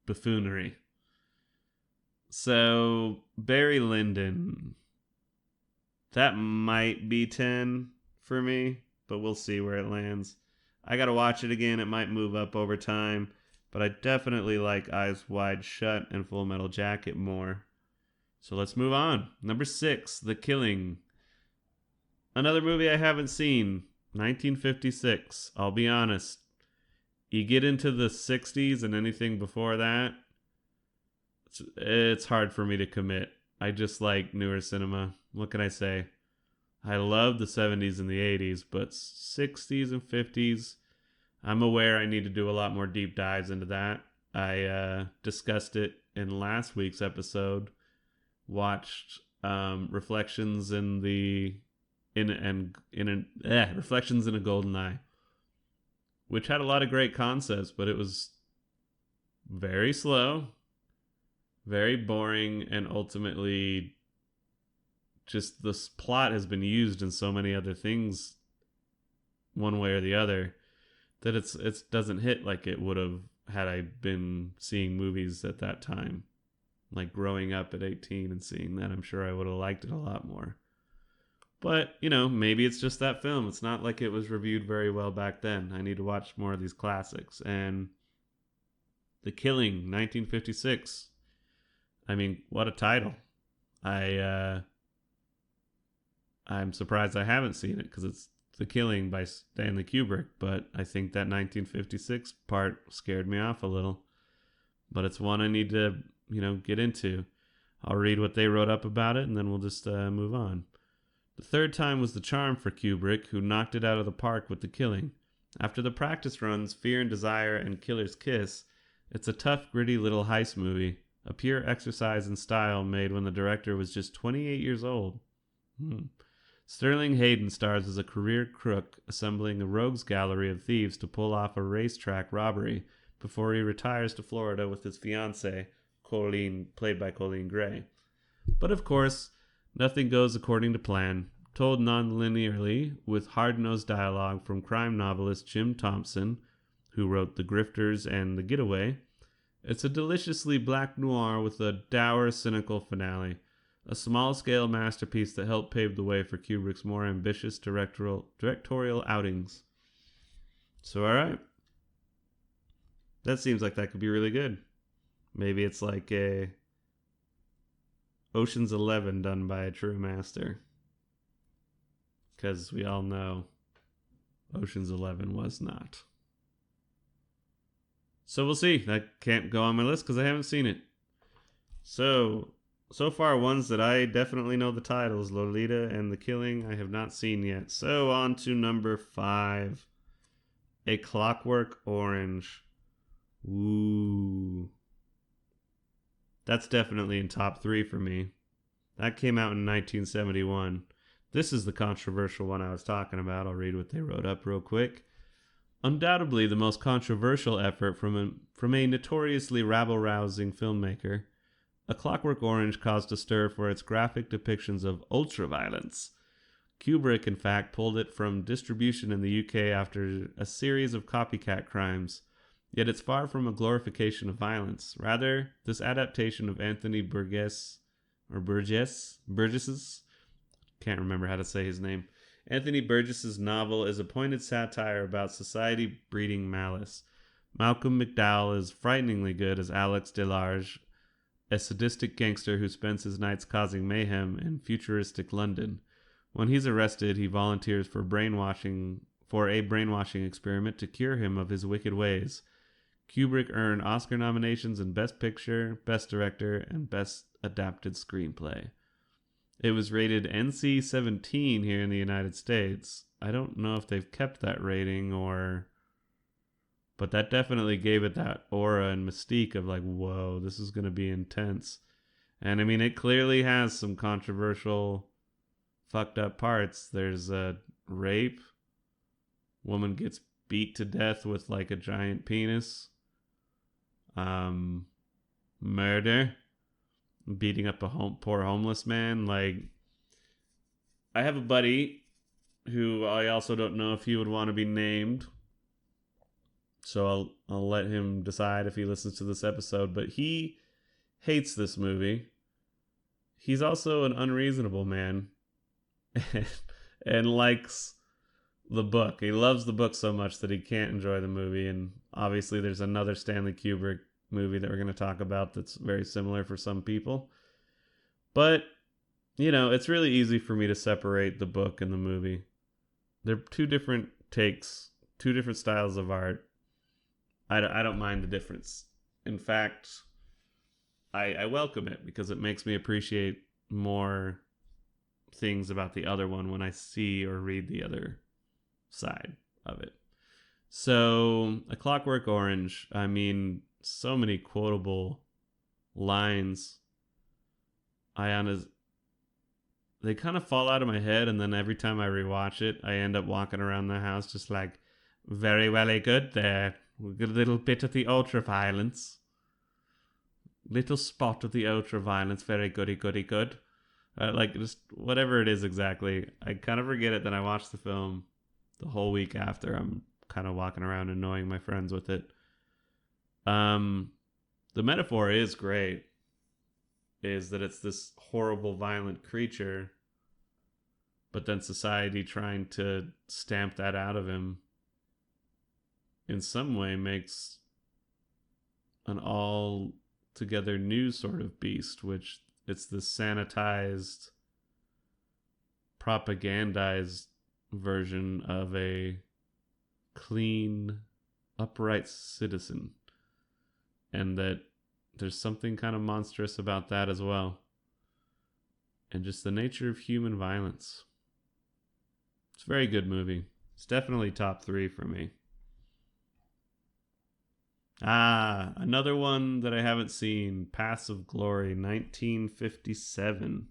buffoonery. So, Barry Lyndon, that might be 10 for me, but we'll see where it lands. I gotta watch it again. It might move up over time, but I definitely like Eyes Wide Shut and Full Metal Jacket more. So let's move on. Number 6, The Killing. Another movie I haven't seen, 1956. I'll be honest. You get into the 60s and anything before that, it's hard for me to commit. I just like newer cinema. What can I say? I love the 70s and the 80s, but 60s and 50s, I'm aware I need to do a lot more deep dives into that. I discussed it in last week's episode. Watched Reflections in Reflections in a Golden Eye, which had a lot of great concepts, but it was very slow, very boring, and ultimately just this plot has been used in so many other things one way or the other that it doesn't hit like it would have had I been seeing movies at that time. Like growing up at 18 and seeing that, I'm sure I would have liked it a lot more. But, maybe it's just that film. It's not like it was reviewed very well back then. I need to watch more of these classics. And The Killing, 1956. I mean, what a title. I'm surprised I haven't seen it because it's The Killing by Stanley Kubrick, but I think that 1956 part scared me off a little. But it's one I need to, get into. I'll read what they wrote up about it, and then we'll just move on. The third time was the charm for Kubrick, who knocked it out of the park with The Killing. After the practice runs, Fear and Desire and Killer's Kiss, it's a tough, gritty little heist movie. A pure exercise in style made when the director was just 28 years old. Sterling Hayden stars as a career crook assembling a rogues gallery of thieves to pull off a racetrack robbery before he retires to Florida with his fiancée, Colleen, played by Colleen Gray. But of course, nothing goes according to plan. Told non-linearly with hard-nosed dialogue from crime novelist Jim Thompson, who wrote The Grifters and The Getaway, it's a deliciously black noir with a dour, cynical finale. A small-scale masterpiece that helped pave the way for Kubrick's more ambitious directorial outings. So, alright. That seems like that could be really good. Maybe it's like a Ocean's 11 done by a true master. Because we all know Ocean's 11 was not. So we'll see. That can't go on my list because I haven't seen it. So far, ones that I definitely know the titles, Lolita and The Killing, I have not seen yet. So on to number 5, A Clockwork Orange. Ooh. That's definitely in top 3 for me. That came out in 1971. This is the controversial one I was talking about. I'll read what they wrote up real quick. Undoubtedly the most controversial effort from a notoriously rabble-rousing filmmaker, A Clockwork Orange caused a stir for its graphic depictions of ultraviolence. Kubrick, in fact, pulled it from distribution in the UK after a series of copycat crimes. Yet it's far from a glorification of violence. Rather, this adaptation of Anthony Burgess's, can't remember how to say his name, Anthony Burgess's novel is a pointed satire about society breeding malice. Malcolm McDowell is frighteningly good as Alex Delarge, a sadistic gangster who spends his nights causing mayhem in futuristic London. When he's arrested, he volunteers for a brainwashing experiment to cure him of his wicked ways. Kubrick earned Oscar nominations in Best Picture, Best Director, and Best Adapted Screenplay. It was rated NC-17 here in the United States. I don't know if they've kept that rating but that definitely gave it that aura and mystique of like, whoa, this is going to be intense. And I mean, it clearly has some controversial, fucked up parts. There's a rape. Woman gets beat to death with like a giant penis. Murder. Beating up a poor homeless man. Like, I have a buddy who I also don't know if he would want to be named. So I'll let him decide if he listens to this episode. But he hates this movie. He's also an unreasonable man and likes the book. He loves the book so much that he can't enjoy the movie. And obviously there's another Stanley Kubrick movie that we're going to talk about that's very similar for some people. But, you know, it's really easy for me to separate the book and the movie. They're two different takes, two different styles of art. I don't mind the difference. In fact, I welcome it because it makes me appreciate more things about the other one when I see or read the other side of it. So, A Clockwork Orange, I mean, so many quotable lines. They kind of fall out of my head, and then every time I rewatch it, I end up walking around the house just like, very welly good there. We got a little bit of the ultra-violence. Little spot of the ultra-violence. Very goody, goody, good. Like, just whatever it is exactly. I kind of forget it, then I watch the film the whole week after. I'm kind of walking around annoying my friends with it. The metaphor is great. Is that it's this horrible, violent creature, but then society trying to stamp that out of him in some way makes an all-together new sort of beast, which it's this sanitized, propagandized version of a clean, upright citizen. And that there's something kind of monstrous about that as well. And just the nature of human violence. It's a very good movie. It's definitely top 3 for me. Another one that I haven't seen, Paths of Glory, 1957.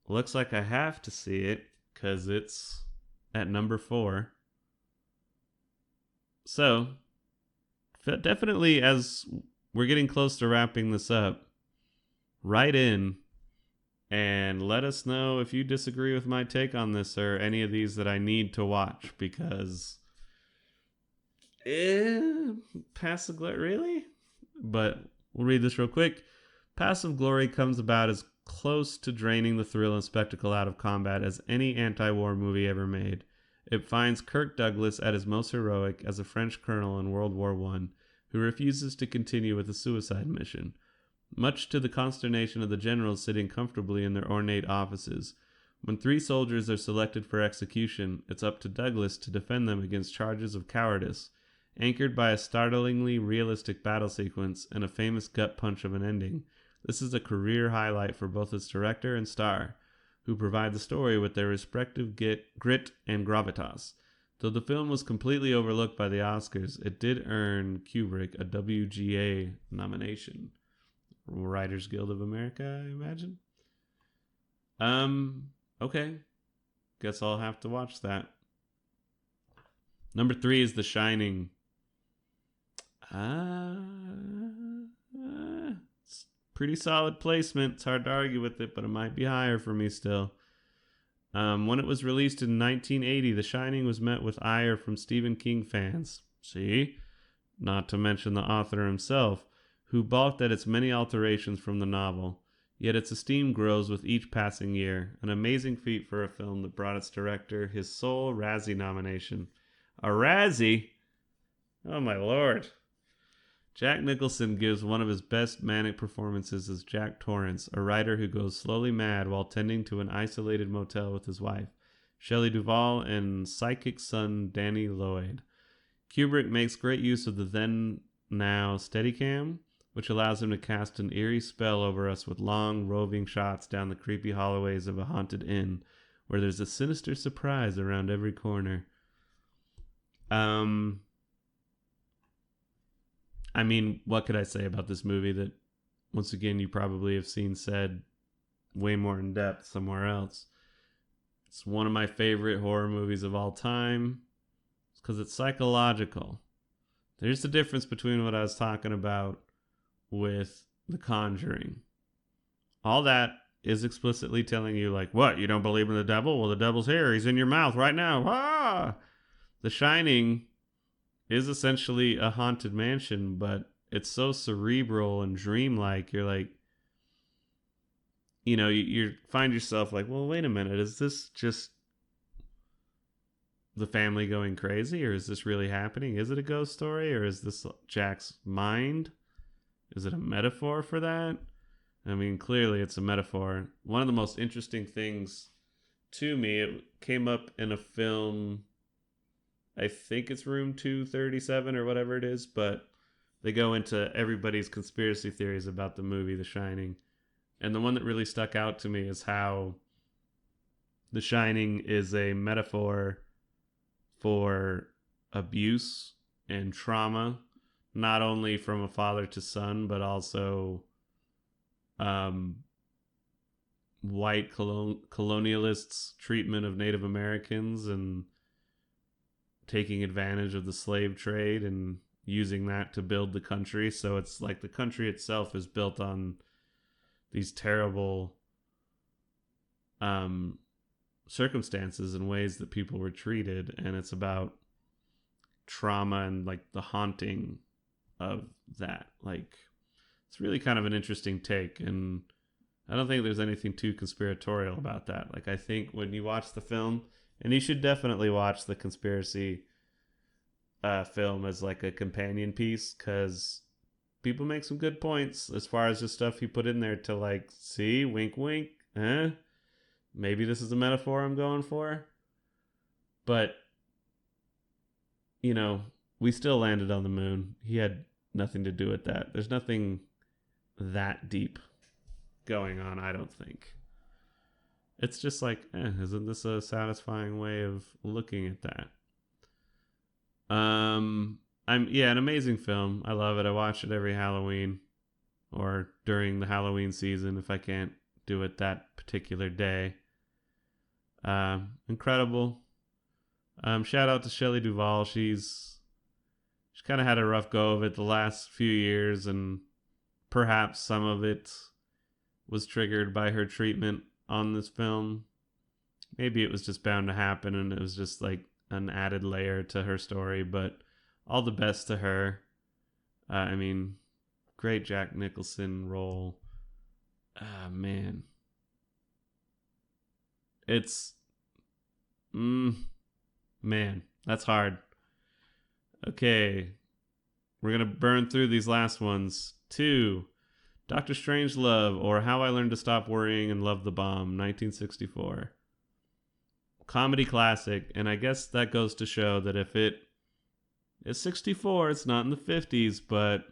Looks like I have to see it because it's at number 4. So, definitely as we're getting close to wrapping this up, write in and let us know if you disagree with my take on this or any of these that I need to watch, because Paths of Glory, really? But we'll read this real quick. Paths of Glory comes about as close to draining the thrill and spectacle out of combat as any anti-war movie ever made. It finds Kirk Douglas at his most heroic as a French colonel in World War I, who refuses to continue with a suicide mission, much to the consternation of the generals sitting comfortably in their ornate offices. When 3 soldiers are selected for execution, it's up to Douglas to defend them against charges of cowardice, anchored by a startlingly realistic battle sequence and a famous gut punch of an ending. This is a career highlight for both its director and star, who provide the story with their respective grit and gravitas. Though the film was completely overlooked by the Oscars, it did earn Kubrick a WGA nomination. Writers Guild of America, I imagine? Okay. Guess I'll have to watch that. Number 3 is The Shining. It's pretty solid placement. It's hard to argue with it, but it might be higher for me still. When it was released in 1980, The Shining was met with ire from Stephen King fans. See? Not to mention the author himself, who balked at its many alterations from the novel. Yet its esteem grows with each passing year, an amazing feat for a film that brought its director his sole Razzie nomination. A Razzie? Oh my lord. Jack Nicholson gives one of his best manic performances as Jack Torrance, a writer who goes slowly mad while tending to an isolated motel with his wife, Shelley Duvall, and psychic son Danny Lloyd. Kubrick makes great use of the then-now Steadicam, which allows him to cast an eerie spell over us with long, roving shots down the creepy hallways of a haunted inn, where there's a sinister surprise around every corner. I mean, what could I say about this movie that, once again, you probably have seen said way more in depth somewhere else? It's one of my favorite horror movies of all time. It's because it's psychological. There's the difference between what I was talking about with The Conjuring. All that is explicitly telling you, like, what, you don't believe in the devil? Well, the devil's here. He's in your mouth right now. Ah! The Shining is essentially a haunted mansion, but it's so cerebral and dreamlike. You're like, you know, you find yourself like, well, wait a minute. Is this just the family going crazy, or is this really happening? Is it a ghost story, or is this Jack's mind? Is it a metaphor for that? I mean, clearly it's a metaphor. One of the most interesting things to me, it came up in a film, I think it's Room 237 or whatever it is, but they go into everybody's conspiracy theories about the movie The Shining. And the one that really stuck out to me is how The Shining is a metaphor for abuse and trauma, not only from a father to son, but also white colonialists' treatment of Native Americans and taking advantage of the slave trade and using that to build the country. So it's like the country itself is built on these terrible circumstances and ways that people were treated, and it's about trauma and like the haunting of that. Like, it's really kind of an interesting take, and I don't think there's anything too conspiratorial about that. Like, I think when you watch the film, and you should definitely watch the conspiracy film as like a companion piece, because people make some good points as far as the stuff he put in there to like, see, wink wink, maybe this is a metaphor I'm going for. But, you know, we still landed on the moon. He had nothing to do with that. There's nothing that deep going on, I don't think. It's just like, isn't this a satisfying way of looking at that? An amazing film. I love it. I watch it every Halloween or during the Halloween season if I can't do it that particular day. Incredible. Shout out to Shelley Duvall. She's kind of had a rough go of it the last few years, and perhaps some of it was triggered by her treatment on this film. Maybe it was just bound to happen and it was just like an added layer to her story, but all the best to her. I mean, great Jack Nicholson role. Man. It's man, that's hard. Okay, we're gonna burn through these last ones. 2, Doctor Strangelove, or How I Learned to Stop Worrying and Love the Bomb, 1964. comedy classic, and I guess that goes to show that if it is 64, it's not in the 50s, but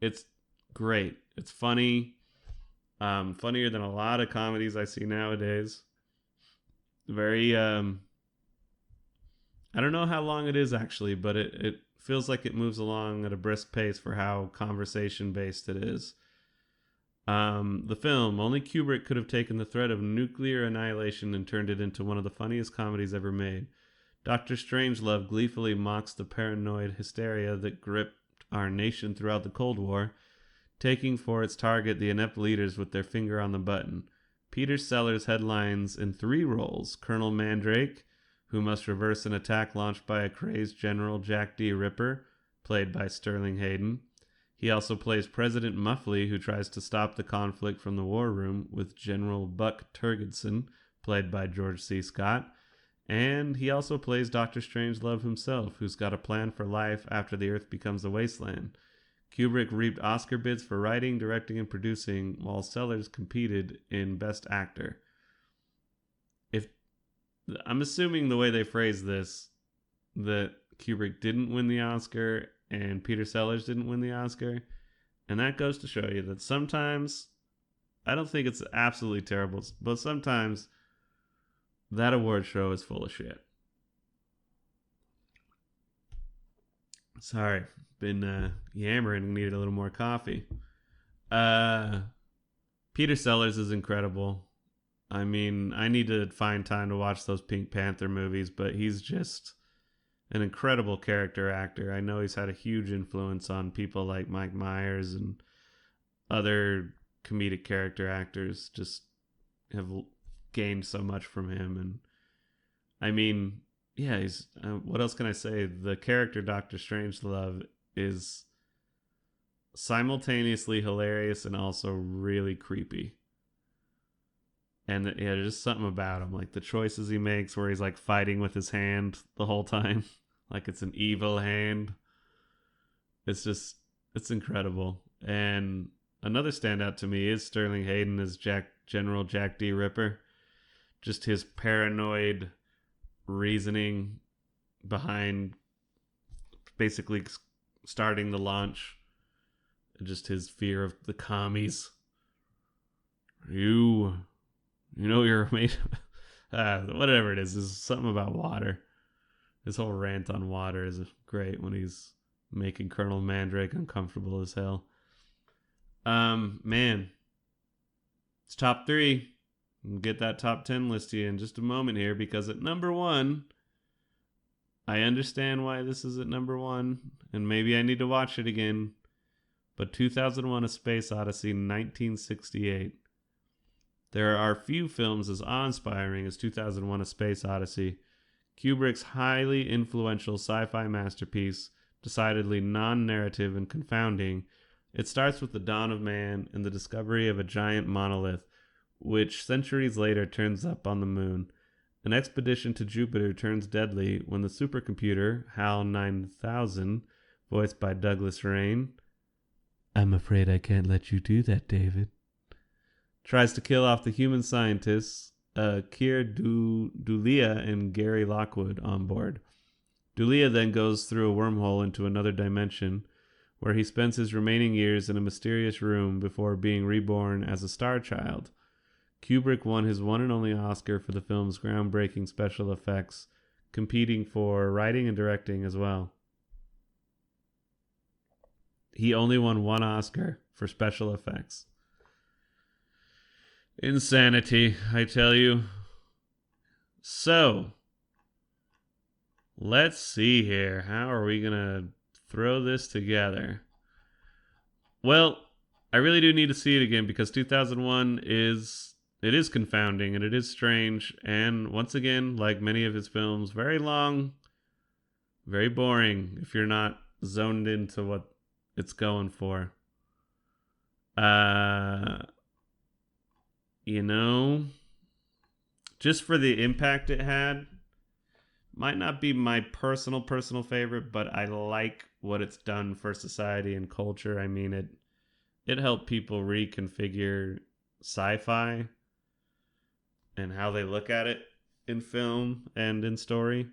it's great. It's funny, funnier than a lot of comedies I see nowadays. Very, I don't know how long it is actually, but it feels like it moves along at a brisk pace for how conversation based it is. The film, only Kubrick could have taken the threat of nuclear annihilation and turned it into one of the funniest comedies ever made. Dr. Strangelove gleefully mocks the paranoid hysteria that gripped our nation throughout the Cold War, taking for its target the inept leaders with their finger on the button. Peter Sellers headlines in 3 roles: Colonel Mandrake, who must reverse an attack launched by a crazed General Jack D. Ripper, played by Sterling Hayden. He also plays President Muffley, who tries to stop the conflict from the war room, with General Buck Turgidson, played by George C. Scott. And he also plays Dr. Strangelove himself, who's got a plan for life after the Earth becomes a wasteland. Kubrick reaped Oscar bids for writing, directing, and producing, while Sellers competed in Best Actor. I'm assuming the way they phrase this, that Kubrick didn't win the Oscar and Peter Sellers didn't win the Oscar. And that goes to show you that sometimes, I don't think it's absolutely terrible, but sometimes that award show is full of shit. Sorry, been yammering and needed a little more coffee. Peter Sellers is incredible. I mean, I need to find time to watch those Pink Panther movies, but he's just an incredible character actor. I know he's had a huge influence on people like Mike Myers and other comedic character actors. Just have gained so much from him. And I mean, yeah, he's what else can I say? The character Dr. Strangelove is simultaneously hilarious and also really creepy. And yeah, there's just something about him, like the choices he makes where he's like fighting with his hand the whole time, like it's an evil hand. It's incredible. And another standout to me is Sterling Hayden as General Jack D. Ripper. Just his paranoid reasoning behind basically starting the launch. Just his fear of the commies. You know you're made whatever it is. There's something about water. His whole rant on water is great when he's making Colonel Mandrake uncomfortable as hell. Man. It's top 3. We'll get that top 10 list to you in just a moment here, because at number 1, I understand why this is at number 1, and maybe I need to watch it again, but 2001: A Space Odyssey, 1968. There are few films as awe-inspiring as 2001: A Space Odyssey. Kubrick's highly influential sci-fi masterpiece, decidedly non-narrative and confounding. It starts with the dawn of man and the discovery of a giant monolith, which centuries later turns up on the moon. An expedition to Jupiter turns deadly when the supercomputer, HAL 9000, voiced by Douglas Rain, "I'm afraid I can't let you do that, David," tries to kill off the human scientists, Keir Dullea and Gary Lockwood on board. Dullea then goes through a wormhole into another dimension, where he spends his remaining years in a mysterious room before being reborn as a star child. Kubrick won his one and only Oscar for the film's groundbreaking special effects, competing for writing and directing as well. He only won 1 Oscar for special effects. Insanity, I tell you. So, let's see here. How are we going to throw this together? Well, I really do need to see it again, because 2001 is confounding and it is strange. And once again, like many of his films, very long, very boring if you're not zoned into what it's going for. You know, just for the impact it had, might not be my personal favorite, but I like what it's done for society and culture. I mean, it helped people reconfigure sci-fi and how they look at it. in film and in story.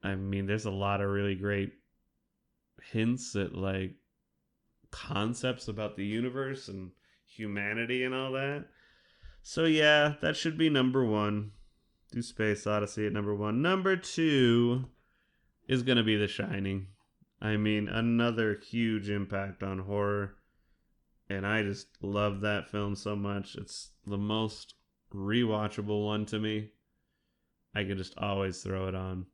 I mean, there's a lot of really great hints at like concepts about the universe and humanity and all that. So yeah, that should be number one. Do Space Odyssey at number one. Number two is gonna be The Shining. I mean, another huge impact on horror. And I just love that film so much. It's the most rewatchable one to me. I can just always throw it on.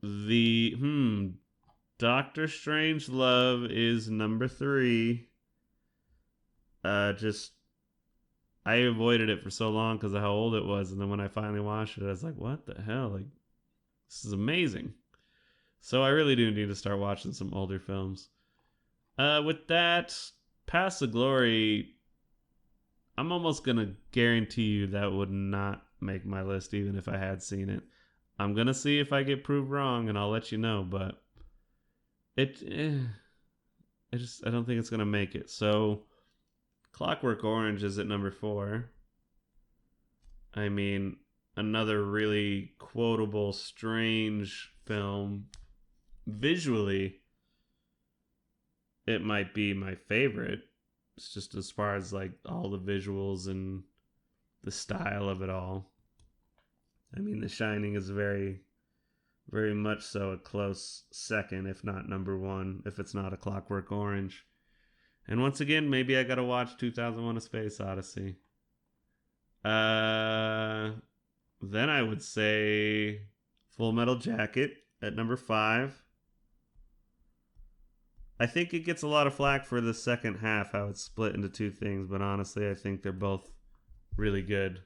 The Doctor Strangelove is number three. Just I avoided it for so long because of how old it was, and then when I finally watched it, I was like, "What the hell? Like, this is amazing." So I really do need to start watching some older films. With that, Past the Glory, I'm almost gonna guarantee you that would not make my list, even if I had seen it. I'm gonna see if I get proved wrong, and I'll let you know. But I don't think it's gonna make it. So, Clockwork Orange is at number four. I mean, another really quotable, strange film. Visually, it might be my favorite. It's just as far as like all the visuals and the style of it all. I mean, The Shining is very, very much so a close second, if not number one, if it's not A Clockwork Orange. And once again, maybe I gotta watch 2001: A Space Odyssey. Then I would say Full Metal Jacket at number five. I think it gets a lot of flack for the second half, how it's split into two things, but honestly, I think they're both really good.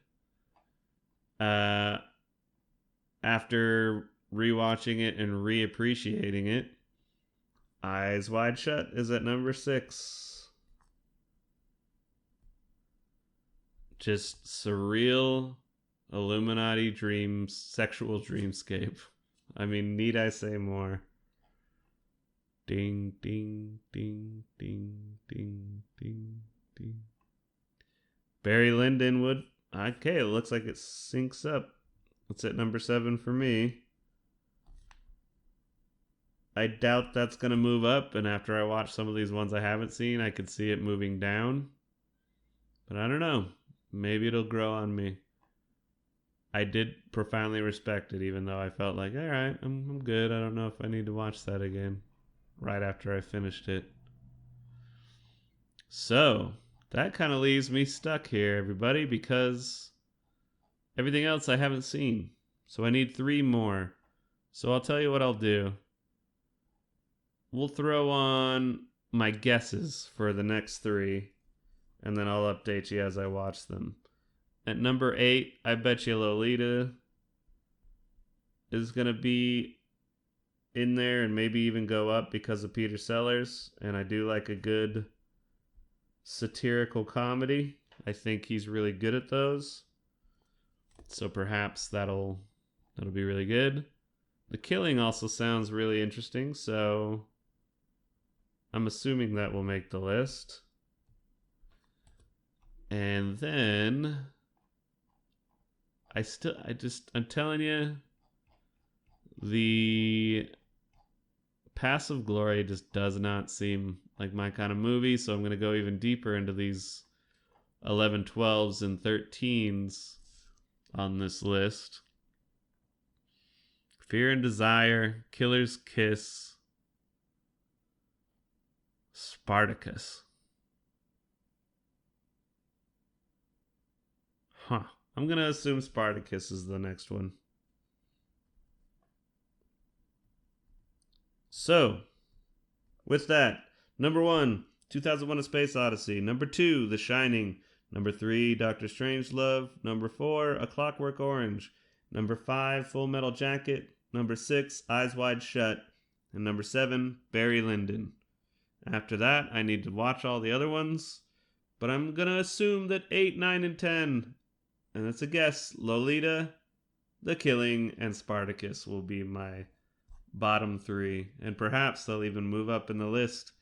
After rewatching it and reappreciating it, Eyes Wide Shut is at number six. Just surreal Illuminati dreams, sexual dreamscape. I mean, need I say more? Ding, ding, ding, ding, ding, ding, ding. Barry Lyndon would. Okay, it looks like it syncs up. It's at number seven for me. I doubt that's going to move up, and after I watch some of these ones I haven't seen, I could see it moving down. But I don't know. Maybe it'll grow on me. I did profoundly respect it, even though I felt like, all right, I'm good. I don't know if I need to watch that again right after I finished it. So, that kind of leaves me stuck here, everybody, because everything else I haven't seen. So I need three more. So I'll tell you what I'll do. We'll throw on my guesses for the next three, and then I'll update you as I watch them. At number 8, I bet you Lolita is going to be in there and maybe even go up because of Peter Sellers. And I do like a good satirical comedy. I think he's really good at those. So perhaps that'll be really good. The Killing also sounds really interesting, so I'm assuming that will make the list. And then I'm telling you, the Passive Glory just does not seem like my kind of movie, so I'm going to go even deeper into these 11, 12s, and 13s on this list. Fear and Desire, Killer's Kiss, Spartacus. I'm going to assume Spartacus is the next one. So, with that, number 1, 2001: A Space Odyssey. Number 2, The Shining. Number 3, Doctor Strangelove. Number 4, A Clockwork Orange. Number 5, Full Metal Jacket. Number 6, Eyes Wide Shut. And number 7, Barry Lyndon. After that, I need to watch all the other ones. But I'm going to assume that 8, 9, and 10, and that's a guess, Lolita, The Killing, and Spartacus will be my bottom 3. And perhaps they'll even move up in the list.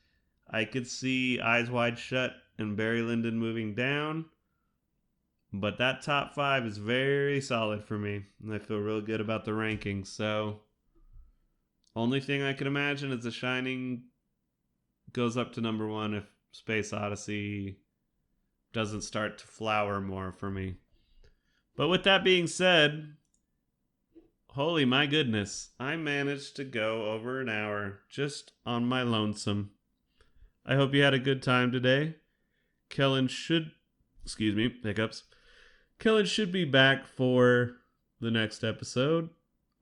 I could see Eyes Wide Shut and Barry Lyndon moving down. But that top 5 is very solid for me. And I feel real good about the rankings. So, only thing I can imagine is The Shining goes up to number 1 if Space Odyssey doesn't start to flower more for me. But with that being said, holy my goodness, I managed to go over an hour just on my lonesome. I hope you had a good time today. Kellen should be back for the next episode.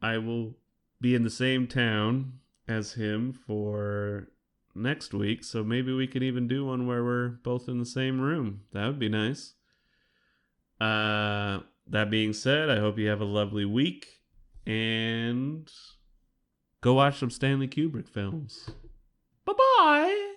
I will be in the same town as him for next week, so maybe we could even do one where we're both in the same room. That would be nice. That being said, I hope you have a lovely week, and go watch some Stanley Kubrick films. Bye-bye!